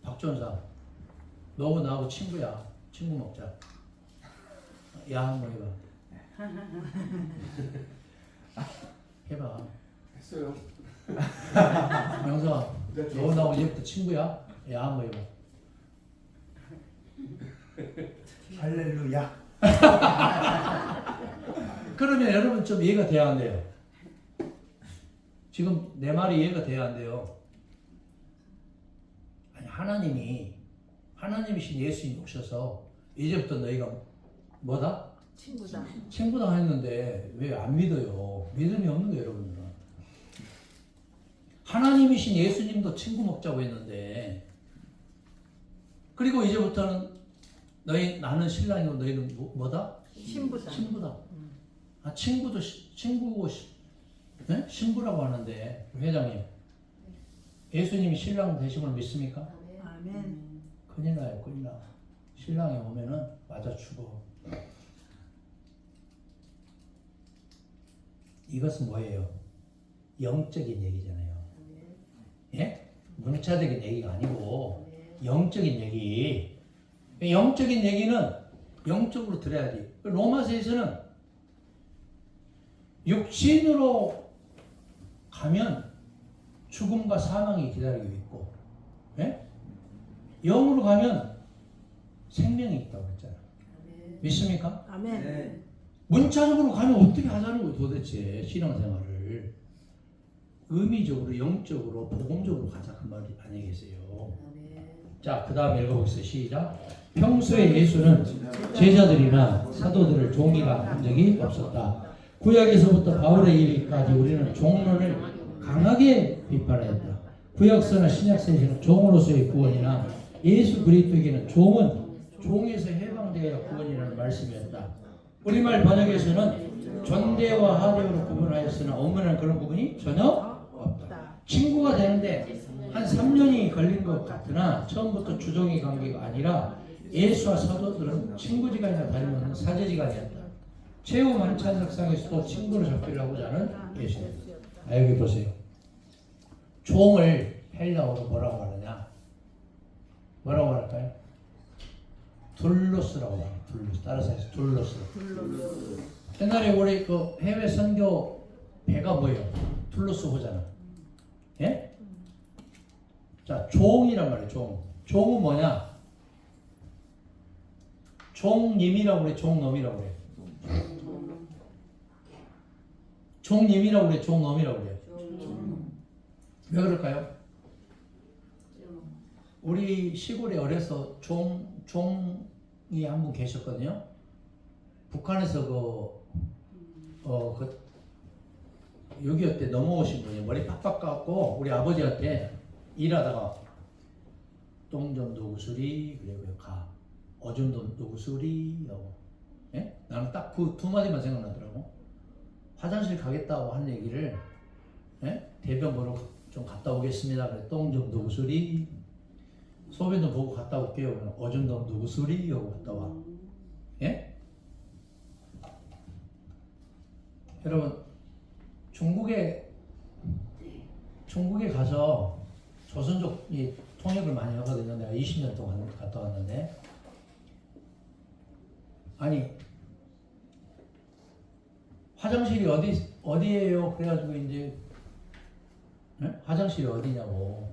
박전사, 너하고 나하고 친구야. 친구 먹자. 야, 한번 해봐. 해봐. 했어요. 명사, 너하고 나하고 이제부터 친구야. 야, 한번 해봐. 할렐루야. 그러면 여러분 좀 이해가 돼야 한대요. 지금 내 말이 이해가 돼야 한대요. 아니, 하나님이신 예수님 오셔서 이제부터 너희가 뭐다? 친구다. 친구다 했는데 왜 안 믿어요? 믿음이 없는 거예요, 여러분들은. 하나님이신 예수님도 친구 먹자고 했는데, 그리고 이제부터는 나는 신랑이고 너희는 뭐다? 신부다. 신부다. 아, 친구도 친구고 네? 신부라고 하는데 회장님, 예수님이 신랑 되심을 믿습니까? 아멘. 큰일 나요, 큰일 나. 신랑이 오면은 맞아 죽어. 이것은 뭐예요? 영적인 얘기잖아요. 예? 문자적인 얘기가 아니고 영적인 얘기. 영적인 얘기는 영적으로 들어야지. 로마서에서는 육신으로 가면 죽음과 사망이 기다리고 있고, 예? 영으로 가면 생명이 있다고 했잖아요. 믿습니까? 아멘. 네. 문자적으로 가면 어떻게 하자는 거예요, 도대체 신앙생활을. 의미적으로, 영적으로, 복음적으로 가자 그 말이 아니겠어요. 자, 그 다음 읽어보겠습니다. 시작. 평소에 예수는 제자들이나 사도들을 종이라 한 적이 없었다. 구약에서부터 바울의 일기까지 우리는 종론을 강하게 비판하였다. 구약서나 신약서에서는 종으로서의 구원이나 예수 그리스도에게는 종은 종에서 해방되어 구원이라는 말씀이었다. 우리말 번역에서는 존대와 하대로 구분하였으나 원문에는 그런 부분이 전혀 없다. 친구가 되는데 한 3년이 걸린 것 같으나 처음부터 주종의 관계가 아니라 예수와 사도들은 친구지간이나 다름없는 사제지간이었다. 최후 만찬석상에서도 친구를 잡히려고자 하는 예수입니다. 아, 여기 보세요. 종을 헬라어로 뭐라고 하느냐? 뭐라고 할까요? 둘로스라고 해요. 둘로스. 따라서 해서 둘로스. 옛날에 우리 그 해외 선교 배가 뭐예요? 둘로스 호잖아. 예? 자, 종이란 말이에요. 종. 종은 뭐냐? 종님이라고 그래. 종놈이라고 그래. 종님이라고 그래. 종놈이라고 그래. 왜 그럴까요? 우리 시골에 어려서 종이 한 분 계셨거든요. 북한에서 그 6.25 때 넘어오신 분이 머리 팍팍 깎고 우리 아버지한테 일하다가 똥 좀 누구 수리 그리고 가 오줌 좀 누구 수리 하고, 예? 나는 딱 그 두 마디만 생각나더라고. 화장실 가겠다고 한 얘기를, 예? 대변 보러 좀 갔다 오겠습니다. 그래 똥 좀 누구 수리, 소변 좀 보고 갔다 올게요. 그래 오줌 좀 누구 수리 하고 갔다 와. 예? 중국에 중국에 가서 조선족이 통역을 많이 하거든요. 내가 20년 동안 갔다 왔는데, 아니 화장실이 어디예요? 그래가지고 이제 화장실이 어디냐고.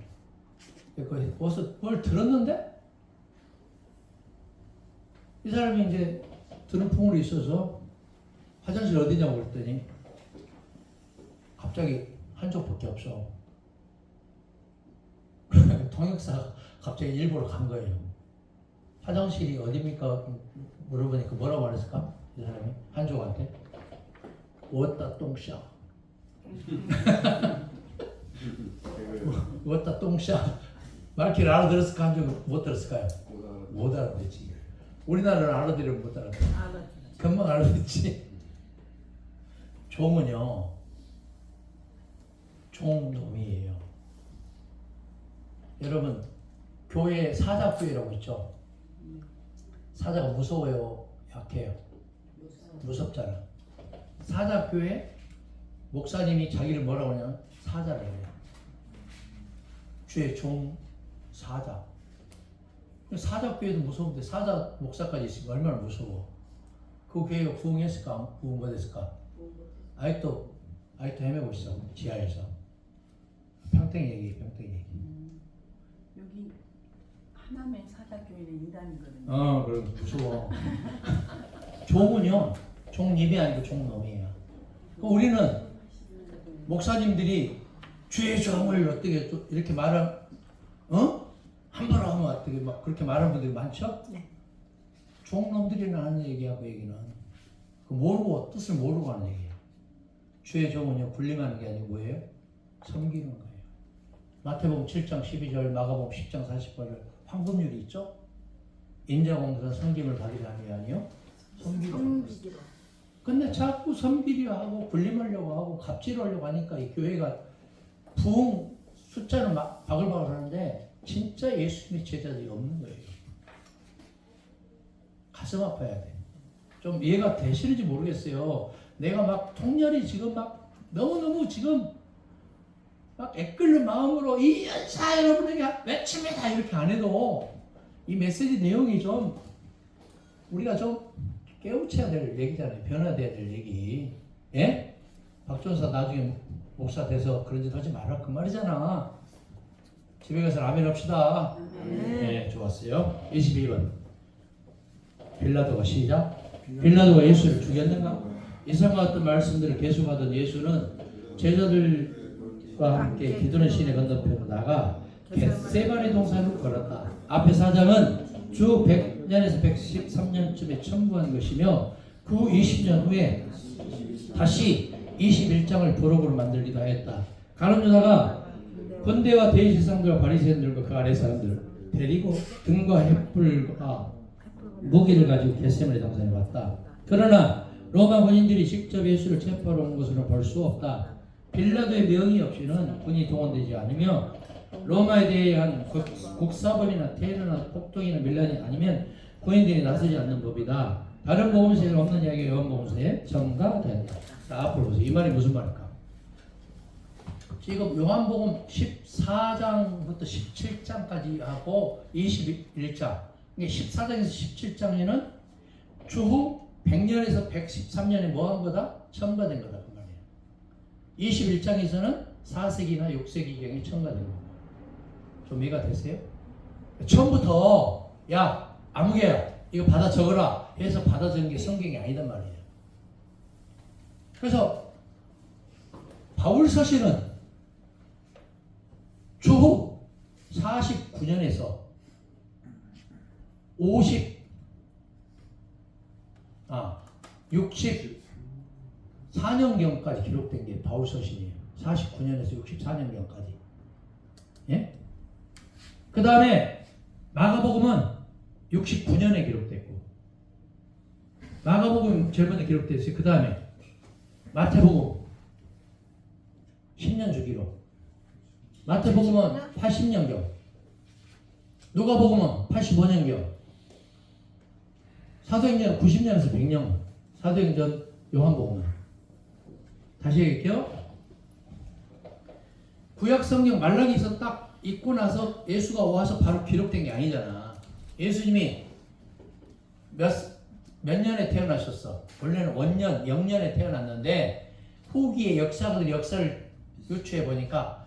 그 어디서 뭘 들었는데 이 사람이 이제 들은 풍으로 있어서 화장실 어디냐고 그랬더니 갑자기 한쪽밖에 없어. 통역사가 갑자기 일부러 간 거예요. 화장실이 어디입니까? 물어보니까 뭐라고 말했을까? 이 사람이 한쪽한테 워따 똥샤. 워따 똥샤. 말귀를 알아들었을까? 한쪽 못 들었을까요? 못 알아듣지. 우리나라를 알아들으면 못 알아듣지. 금방 알아듣지. 종은요, 종놈이에요. 여러분, 교회 사자교회라고 있죠? 사자가 무서워요? 약해요? 무섭잖아. 사자교회 목사님이 자기를 뭐라고 하냐면 사자라고 해요. 주의 종 사자. 사자교회도 무서운데 사자 목사까지 있으면 얼마나 무서워. 그 교회가 부흥했을까? 부흥 못했을까? 아직도 헤매고 있어. 지하에서. 평택 얘기. 여기 하남의 사자교회는 이단이거든요. 그럼 무서워. 종은요, 종님이 아니고 종놈이에요. 우리는 목사님들이 주의 종을 어떻게 이렇게 함부로 하면 어떻게 막 그렇게 말하는 분들이 많죠? 네. 종놈들이나 하는 얘기하고 얘기는 그 모르고 뜻을 모르고 하는 얘기예요. 주의 종은요 군림하는 게 아니고 뭐예요? 섬기는 거예요. 마태복음 7장 12절, 마가복음 10장 40절 황금률이 있죠? 인자공사 섬김을 받으려 하는 게 아니요 섬기려. 근데 자꾸 섬기려 하고 군림하려고 하고 갑질하려고 하니까 이 교회가 부흥 숫자는 막 바글바글 하는데 진짜 예수님의 제자들이 없는 거예요. 가슴 아파야 돼. 좀 이해가 되시는지 모르겠어요. 내가 막 통렬히 지금 막 너무너무 지금 막 애끓는 마음으로 이 연사 여러분에게 외칩니다 이렇게 안 해도 이 메시지 내용이 좀 우리가 좀 깨우쳐야 될 얘기잖아요. 변화돼야 될 얘기. 예? 박전사 나중에 목사 돼서 그런 짓 하지 마라 그 말이잖아. 집에 가서 라면 합시다. 네, 좋았어요. 22번. 빌라도가 시작. 빌라도가 예수를 죽였는가? 이상과 같은 말씀들을 계속하던 예수는 제자들과 함께 기도는 시내 건너편으로 나가 겟세바네 동산으로 걸었다. 앞에 사장은 주 100년에서 113년쯤에 청구한 것이며 그 20년 후에 다시 21장을 부록으로 만들기도 하였다. 가룟 유다가 군대와 대제사장들과 바리새인들과 그 아래 사람들을 데리고 등과 횃불과 무기를 가지고 겟세마네 동산에 왔다. 그러나 로마 군인들이 직접 예수를 체포하러 온 것으로 볼 수 없다. 빌라도의 명의 없이는 군이 동원되지 않으며 로마에 대한 국사범이나 테러나 폭동이나 밀란이 아니면 군인들이 나서지 않는 법이다. 다른 복음서에 없는 이야기가 요한복음서에 첨가된다. 자, 앞으로 보세요. 이 말이 무슨 말일까? 지금 요한복음 14장부터 17장까지 하고 21장 14장에서 17장에는 주후 100년에서 113년에 뭐 한 거다? 첨가된 거다 그 말이에요. 21장에서는 4세기나 6세기경에 첨가된 거다. 좀 이해가 되세요? 처음부터 야 아무개야 이거 받아 적어라 해서 받아 적은 게 성경이 아니단 말이에요. 그래서 바울 서신은 주후 49년에서 64년경까지 기록된 게 바울 서신이에요. 49년에서 64년경까지. 예? 그 다음에 마가복음은 69년에 기록됐고, 마가복음 제일 먼저 기록됐어요. 그 다음에 마태복음 10년 주기로, 마태복음은 80년경, 누가복음은 85년경, 사도행전 90년에서 100년, 사도행전 요한복음은 다시 얘기할게요. 구약 성경 말라기서 딱 읽고 나서 예수가 와서 바로 기록된 게 아니잖아. 예수님이 몇 년에 태어나셨어? 원래는 원년, 0년에 태어났는데 후기의 역사가들이 역사를 유추해 보니까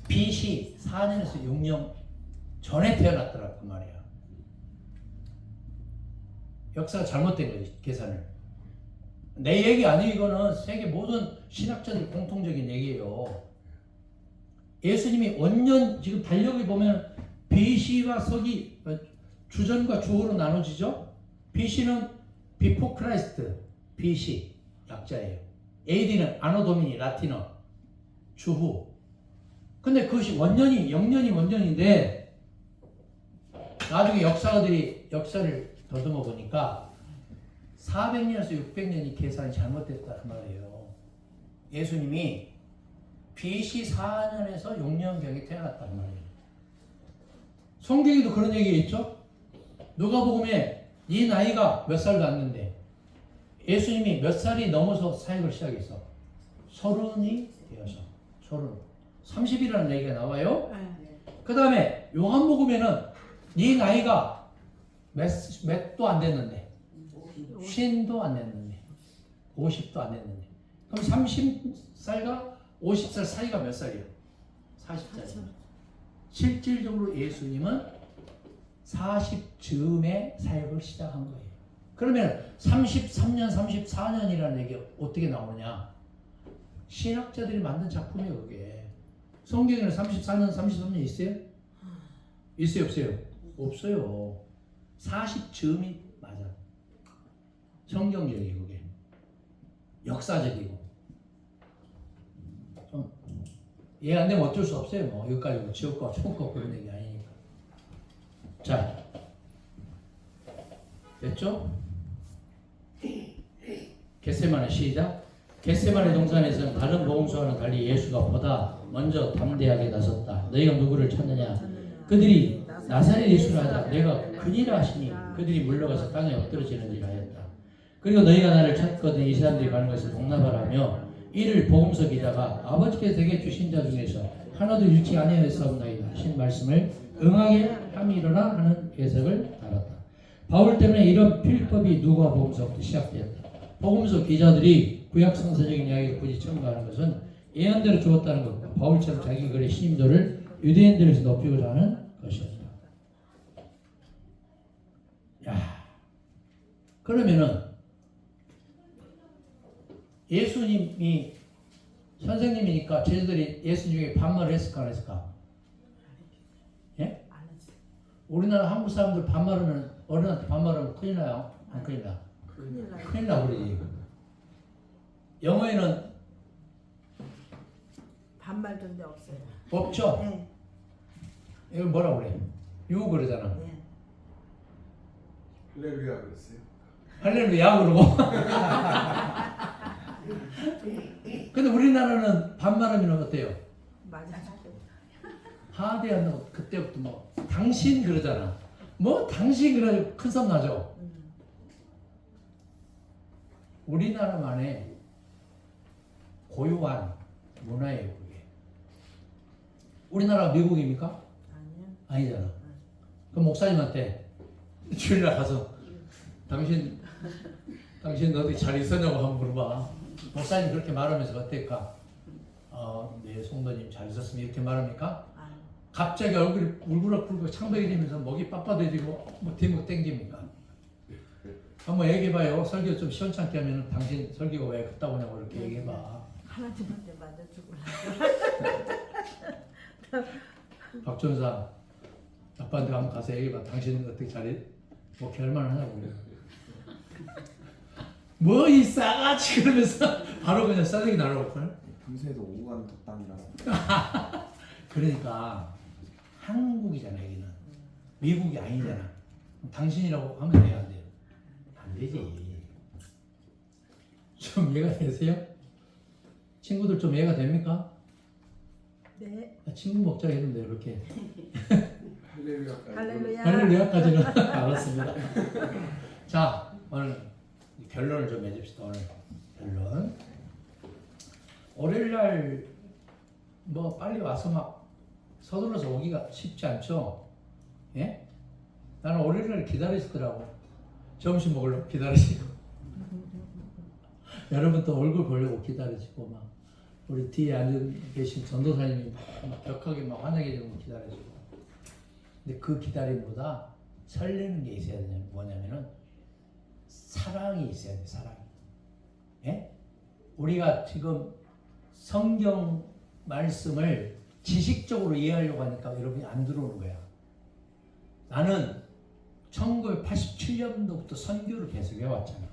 BC 4년에서 6년 전에 태어났더라고 그 말이야. 역사가 잘못된 거지, 계산을. 내 얘기 아니에요. 이거는 세계 모든 신학자들 공통적인 얘기예요. 예수님이 원년, 지금 달력을 보면 BC와 서기, 주전과 주후로 나눠지죠. BC는 Before Christ, BC 약자예요. AD는 아노 도미니, 라틴어, 주후. 근데 그것이 원년이, 0년이 원년인데 나중에 역사가들이 역사를 더듬어 보니까 400년에서 600년이 계산이 잘못됐다 그 말이에요. 예수님이 BC 4년에서 6년경에 태어났단 말이에요. 성경에도 그런 얘기가 있죠. 누가복음에 이 나이가 몇 살도 안 됐는데 예수님이 몇 살이 넘어서 사역을 시작했어? 30이 되어서 30이라는 얘기가 나와요. 그 다음에 요한복음에는 이 나이가 몇도 안 됐는데 50도 안 됐는데 50도 안 됐는데 그럼 30살과 50살 사이가 몇 살이에요? 40살이에요. 실질적으로 예수님은 40즈음에 사역을 시작한 거예요. 그러면 33년, 34년이라는 얘기가 어떻게 나오느냐? 신학자들이 만든 작품이에요, 그게. 성경에는 34년, 33년 있어요? 있어요, 없어요? 없어요. 40즈음이 맞아. 성경적이고 그게. 역사적이고. 좀 이해 안 되면 어쩔 수 없어요. 뭐 여기까지 뭐 지옥 거, 천국 거 그런 얘기 아니니까. 자, 됐죠? 겟세마네 시작. 겟세마네 동산에서는 다른 보험수와는 달리 예수가 보다 먼저 담대하게 나섰다. 너희가 누구를 찾느냐? 그들이 나사렛 예수를 하자 내가 그니라 하시니 그들이 물러가서 땅에 엎드러지는지라 하였다. 그리고 너희가 나를 찾거든 이 사람들이 가는 것을 용납하라며 이를 복음서 기자가 아버지께서 내게 주신 자 중에서 하나도 잃지 아니하였사옵나이다 하신 말씀을 응하게 함이로라 하는 해석을 달았다. 바울 때문에 이런 필법이 누가 복음서부터 시작되었다. 복음서 기자들이 구약 성서적인 이야기를 굳이 첨가하는 것은 예언대로 주었다는 것과 바울처럼 자기 글의 신임도를 유대인들에서 높이고자 하는 것이었다. 야, 그러면은 예수님이 선생님이니까 제자들이 예수님에게 반말을 했을까 안 했을까? 예? 우리나라 한국 사람들 반말하면 어른한테 반말하면 큰일 나요? 안 큰일 나? 큰일 나버리지. 영어에는 반말 존재 없어요. 없죠? 네. 이걸 뭐라고 그래? 유 그러잖아. 네. 할렐루야 그랬어요. 할렐루야 그러고. 근데 우리나라는 반말하면 어때요? 맞아. 하대하는 그때부터 뭐 당신 그러잖아. 뭐 당신 그래 큰 소리 나죠. 우리나라만의 고유한 문화예요 그게. 우리나라가 미국입니까? 아니요. 아니잖아. 그 목사님한테 주일날 가서 당신 어디 잘 있었냐고 한번 물어봐. 목사님 그렇게 말하면서 어떨까? 네 성도님 잘 있었으면 이렇게 말합니까? 갑자기 얼굴이 울그락불그락 창백이 되면서 목이 빳빳해지고 뭐 뒷목 땡깁니까? 한번 얘기해봐요. 설교 좀 시원찮게 하면 당신 설교가 왜 그따 오냐고 이렇게 얘기해봐. 하나님한테 맞아 죽을라. 박전사 아빠한테 한번 가서 얘기해봐. 당신은 어떻게 잘해? 목회 얼마나 하냐고 그래. 뭐 이 싸가지 그러면서 바로 그냥 싸대기 날아올걸? 평소에도 오고 가는 덕담이라서. 그러니까 한국이잖아 여기는. 미국이 아니잖아. 당신이라고 하면 돼요 안 돼요? 안 되지. 좀 이해가 되세요? 친구들 좀 이해가 됩니까? 네. 친구 먹자 했는데 이렇게 할렐루야까지. 할렐루야. 할렐루야까지는 알았습니다. 자 오늘 결론을 좀 맺읍시다. 오늘 결론. 월요일날 뭐 빨리 와서 막 서둘러서 오기가 쉽지 않죠. 예? 나는 오래를 기다리시더라고. 점심 먹으려고 기다리시고 여러분 또 얼굴 보려고 기다리시고 막 우리 뒤에 앉아 계신 전도사님이 막 격하게 막 환하게 좀 기다리시고. 근데 그 기다림보다 설레는 게 있어야 되냐 뭐냐면은 사랑이 있어야 돼. 사랑이. 예? 우리가 지금 성경 말씀을 지식적으로 이해하려고 하니까 여러분이 안 들어오는 거야. 나는 1987년도부터 선교를 계속 해왔잖아.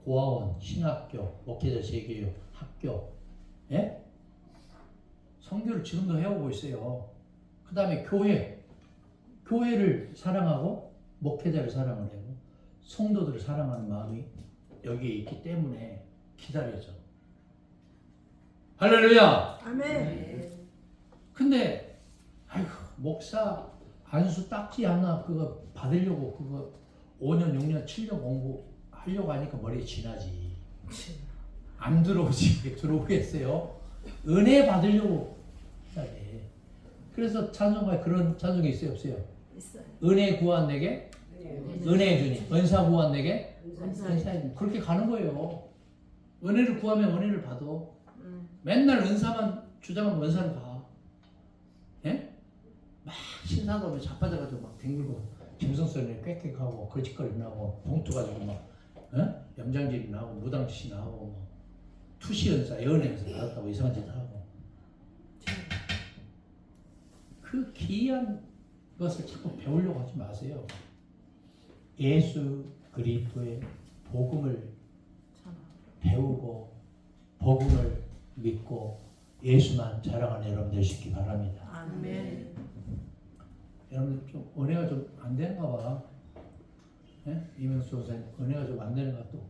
고아원, 신학교, 목회자 재교육, 학교, 예? 선교를 지금도 해오고 있어요. 그 다음에 교회를 사랑하고 목회자를 사랑을 하고 성도들을 사랑하는 마음이 여기에 있기 때문에 기다려져. 할렐루야. 아멘. 근데 아이고 목사 안수 딱지 하나 그거 받으려고 그거 5년 6년 7년 공부하려고 하니까 머리에 지나지. 안 들어오지. 들어오겠어요. 은혜 받으려고 해야 돼. 그래서 찬송가에 그런 찬송이 있어요 없어요? 있어요. 은혜 구한 내게 은혜 주니 은사 구한 내게 은사. 은사님 그렇게 가는 거예요. 은혜를 구하면 은혜를 받아. 음. 맨날 은사만 주장하면 은사를 가. 예? 막 신사도 자빠져가지고 막 뒹굴고 짐승소리에 꽥꽥하고 거짓거리 나고 봉투 가지고 막 염장질이 나고 무당짓이 나고 뭐 투시 은사 예언 은사 받았다고 이상한 짓 하고 그 귀한 것을 자꾸 배우려고 하지 마세요. 예수 그리스도의 복음을 배우고 복음을 믿고 예수만 자랑하는 여러분 되시기 바랍니다. 아멘. 여러분 좀 은혜가 좀 안 되는가 봐. 예? 이명수 목사님 은혜가 좀 안 되는가 또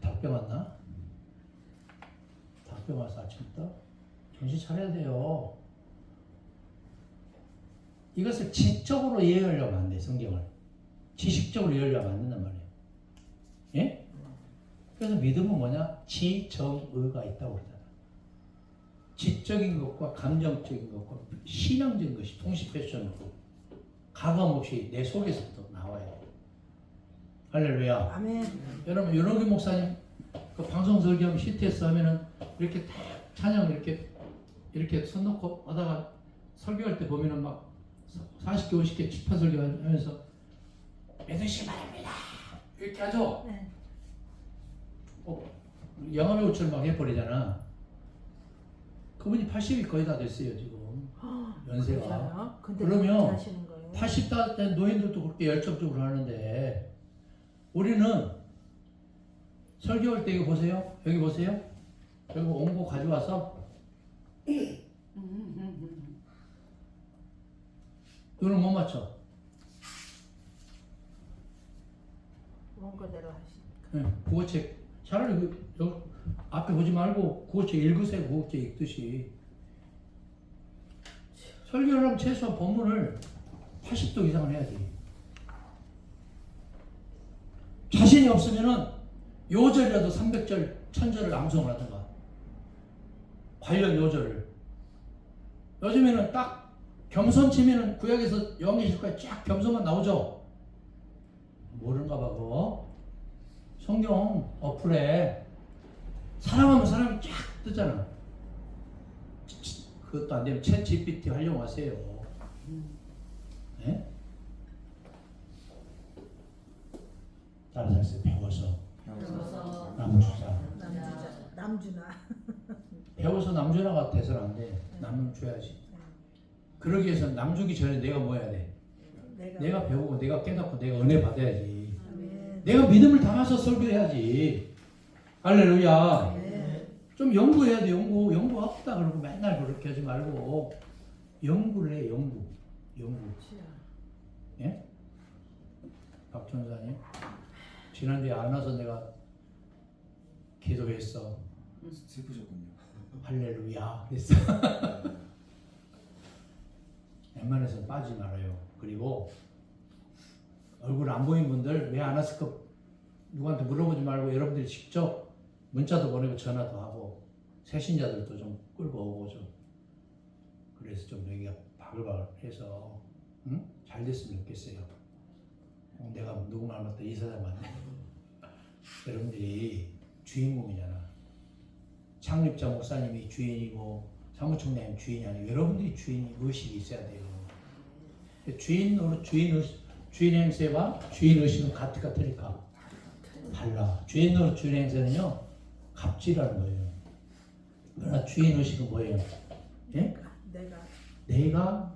닭병 왔나? 닭병 와서 아침부터 정신 차려야 돼요. 이것을 지적으로 이해하려면 안 돼. 성경을 지식적으로 이해하려면 안 된단 말이에요. 예? 그래서 믿음은 뭐냐? 지정의가 있다고 그러잖아. 지적인 것과 감정적인 것과 신앙적인 것이 동시패션으로 가감없이 내 속에서부터 나와요. 할렐루야. 아멘. 여러분 윤호기 목사님 그 방송 설교하면 CTS 하면은 이렇게 딱 찬양 이렇게 손 놓고 하다가 설교할 때 보면은 막 40개 50개 집합 설교하면서 믿으시기 바랍니다 이렇게 하죠. 네. 영화배우처럼 막 해버리잖아. 그분이 80이 거의 다 됐어요 지금 연세가. 맞아요? 근데 그러면 그렇게 하시는 거예요? 80다 된 노인들도 그렇게 열정적으로 하는데 우리는 설교할 때 이거 보세요. 여기 보세요. 여기 원고 가져와서 이거는 못 맞춰. 원고대로 하시니까. 네, 국어책 차라리 여기 앞에 보지 말고 국어책 읽으세요. 국어책 읽듯이. 설교를 하면 최소한 본문을 80도 이상은 해야지. 자신이 없으면은 요절이라도 300절, 1000절을 암송을 하든가. 관련 요절을. 요즘에는 딱 겸손 치면은 구약에서 요한계시록까지 쫙 겸손만 나오죠. 모르는가 봐 그거. 성경 어플에 사랑하면 사람이 쫙 뜨잖아. 그것도 안 되면 챗 GPT 활용하세요. 네? 따라서 했어요. 배워서 남주자. 남주나. 배워서 남주나가 돼서는 안 돼. 남은 줘야지. 그러기 위해서 남 주기 전에 내가 뭐 해야 돼? 내가 배우고 내가 깨닫고 내가 은혜 받아야지. 아멘. 내가 믿음을 담아서 설교해야지. 할렐루야. 네. 좀 연구해야 돼. 연구하다 그러고 맨날 그렇게 하지 말고 연구를 해. 연구. 예? 박 전사님 지난주에 안 와서 내가 기도했어. 슬프셨군요. 할렐루야 그랬어. 웬만해서 빠지지 말아요. 그리고 얼굴 안 보인 분들 왜 안 왔을까 누구한테 물어보지 말고 여러분들이 직접 문자도 보내고 전화도 하고 새신자들도 좀 끌고 오고 좀 그래서 좀 여기가 바글바글해서 응? 잘 됐으면 좋겠어요. 내가 누구 말 맞다 이사장 맞네. 여러분들이 주인공이잖아. 창립자 목사님이 주인이고 사무총장님 주인이 아니고 여러분들이 주인 의식이 있어야 돼요. 주인 행세와 주인 의식은 같을까 틀릴까? 달라. 주인 노릇 주인 행세는요 갑질하는 거예요. 그러나 주인 의식은 뭐예요? 예? 내가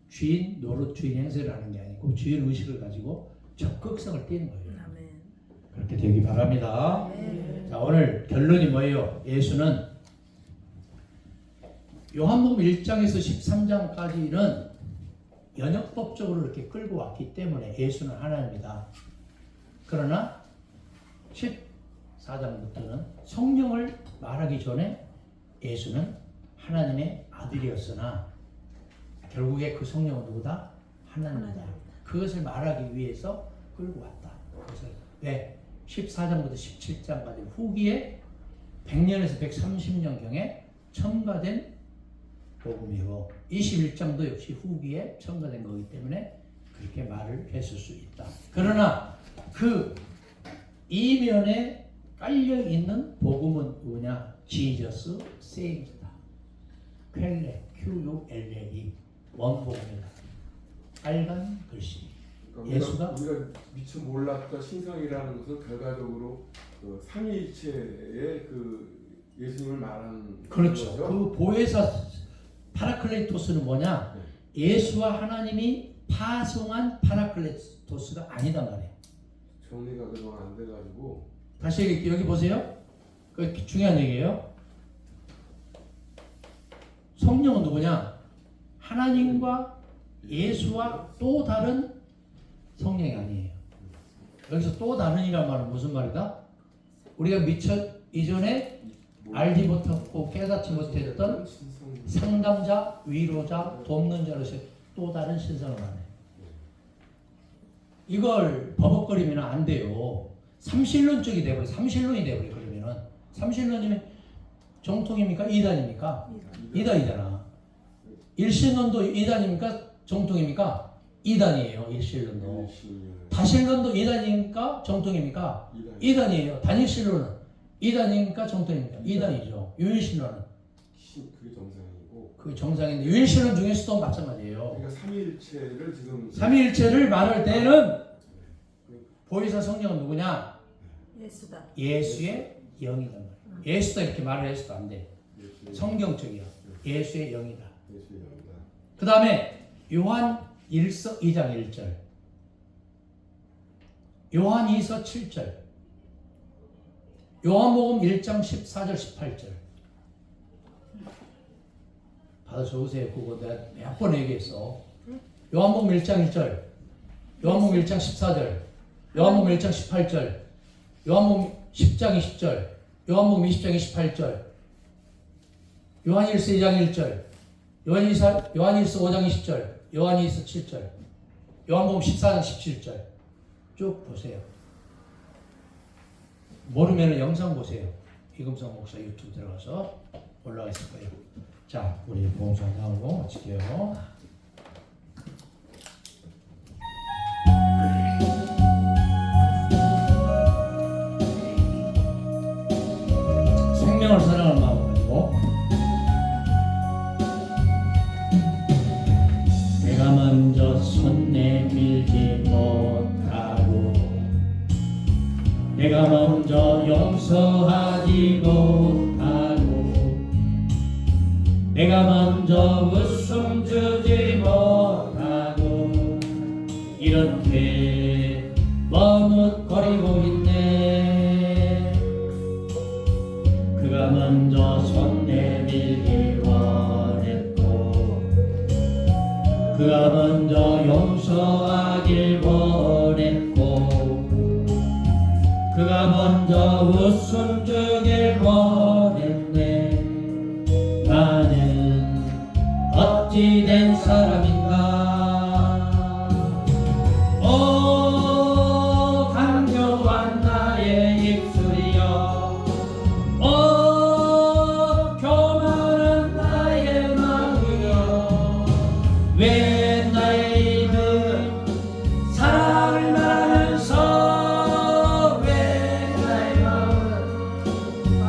주인 노릇 주인 행세를 하는 게 아니고 주인 의식을 가지고 적극성을 띠는 거예요. 그렇게 되기 바랍니다. 자, 오늘 결론이 뭐예요? 예수는 요한복음 1장에서 13장까지는 연역법적으로 이렇게 끌고 왔기 때문에 예수는 하나님이다. 그러나 14장부터는 성령을 말하기 전에 예수는 하나님의 아들이었으나 결국에 그 성령은 누구다? 하나님이다. 그것을 말하기 위해서 끌고 왔다. 그래서 왜? 14장부터 17장까지 후기에 100년에서 130년경에 첨가된 복음이고 21장도 역시 후기에 첨가된 거기 때문에 그렇게 말을 했을 수 있다. 그러나 그 이면에 깔려있는 복음은 뭐냐? 지저스 세이브다. 퀼레, QULLE 원복음이다. 빨간 글씨. 그러니까 예수가 우리가 미처 몰랐던 신성이라는 것은 결과적으로 그 삼위일체의 그 예수님을 말하는 그렇죠. 거죠? 그 보혜사 파라클레토스는 뭐냐? 예수와 하나님이 파송한 파라클레토스가 아니단 말이에요. 정리가 그동안 안 돼가지고 다시 여기 보세요. 그 중요한 얘기예요. 성령은 누구냐? 하나님과 예수와 또 다른 성령이 아니에요. 여기서 또 다른이란 말은 무슨 말이다? 우리가 미처 이전에 알지 못했고 깨닫지 못했던 상담자, 위로자, 돕는 자로서 또 다른 신성을 말해. 이걸 버벅거리면 안 돼요. 삼신론적이 돼버려. 삼신론이 돼버려. 그러면은 삼신론이면 정통입니까? 이단입니까? 이단이잖아. 일신론도 이단입니까? 정통입니까? 이단이에요. 일신론도. 다신론도 이단입니까? 정통입니까? 이단이에요. 단일신론은 이단입니까? 정통입니까? 이단이죠. 유일신론은 그게 정상이고 그게 정상인데 유일신론 중에서도 마찬가지예요. 그러니까 삼위일체를 지금 삼위일체를 말할 때는 보혜사 성령은 누구냐? 예수다. 예수의 영이란 말이야. 예수다 이렇게 말을 해서도 안 돼. 성경적이야. 예수의 영이다. 예수의 영이다. 그 다음에 요한 1서 2장 1절, 요한 2서 7절, 요한복음 1장 14절 18절 받아 적으세요. 그거 내가 몇 번 얘기했어. 요한복음 1장 1절, 요한복음 1장 14절, 요한복음 1장 18절, 요한복음 10장 20절, 요한복음 20장 28절, 요한 1서 2장 1절, 요한 1서 5장 20절, 요한 2서 7절, 요한복음 14장 17절 쭉 보세요. 모르면 영상 보세요. 이금성 목사 유튜브 들어가서 올라가 있을 거예요. 자, 우리 봉사 나오고 마칠게요. 생명을 사랑하는 마음을 가지고 내가 먼저 손 내밀지 못하고 내가 먼저 용서하지 못하고 내가 먼저 웃음 주지 못하고 이렇게 머뭇거리고 있네. 그가 먼저 손 내밀기 원했고 그가 먼저 용서하길 원했고 그가 먼저 웃음 주길 원했네. 나는 어찌 된 사람인가. 오 간교한 나의 입술이여, 오 교만한 나의 마음이여,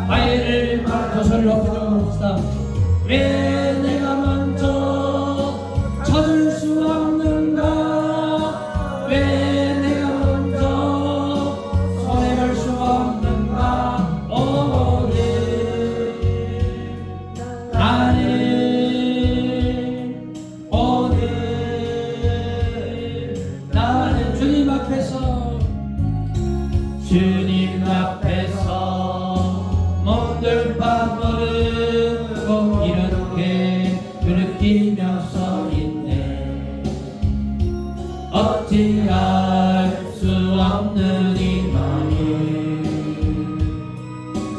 아이를 낳고 소리 높이 들어봅시다. 왜 내가 먼저 찾을 수 없는가? 왜 내가 먼저 손해볼 수 없는가? 오늘 나는 주님 앞에서 몸들 빠버리고 이렇게 느끼며 서 있네. 어찌할 수 없는 이 마음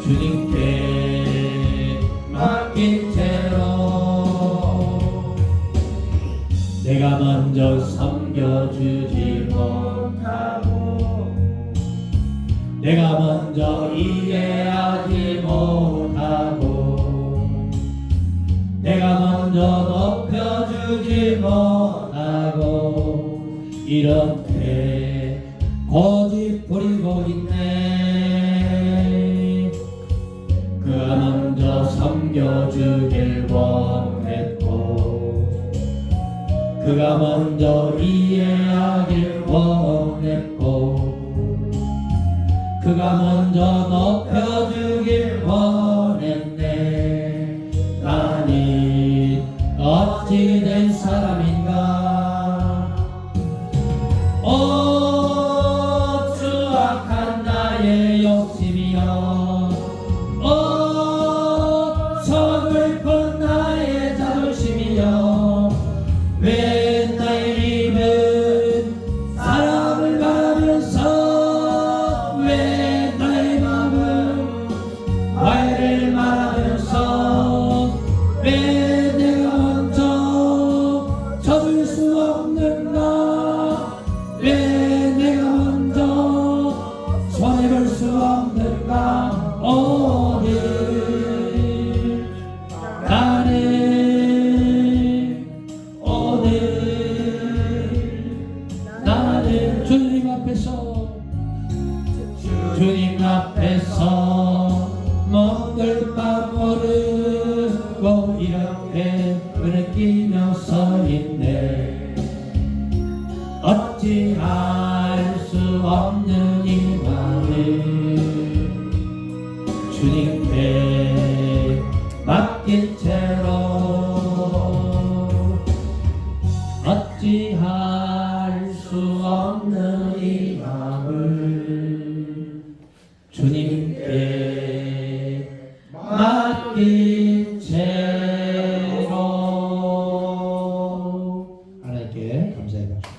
주님께 맡긴 채로 내가 먼저 섬겨주지 못하고 내가 먼저 이해하지 못하고 내가 먼저 높여주지 못하고 이렇게 고집 부리고 있네. 그가 먼저 섬겨주길 원했고 그가 먼저 이해하길 원했고 그가 먼저 높여주길 원했네. 나는 어찌 된 사람인가? 오 추악한 나의 욕심이여, 오 서글픈 나의 자존심이여, 왜 나의 입은 사랑을 말하면서 왜 나의 마음은 화해를 말하면서 왜 내가 먼저 접을 수 없는가? 왜 내가 먼저 손해볼 수 없는가? 나는 주님 앞에서 몸들 빠모르고 이렇게 느끼며 서 있네. 어찌할 수 없는 이 마음 주님께 맡긴 채로 어찌할 수 없는 이 마음을 주님께 맡긴 채로 하나님께 감사해 봅시다.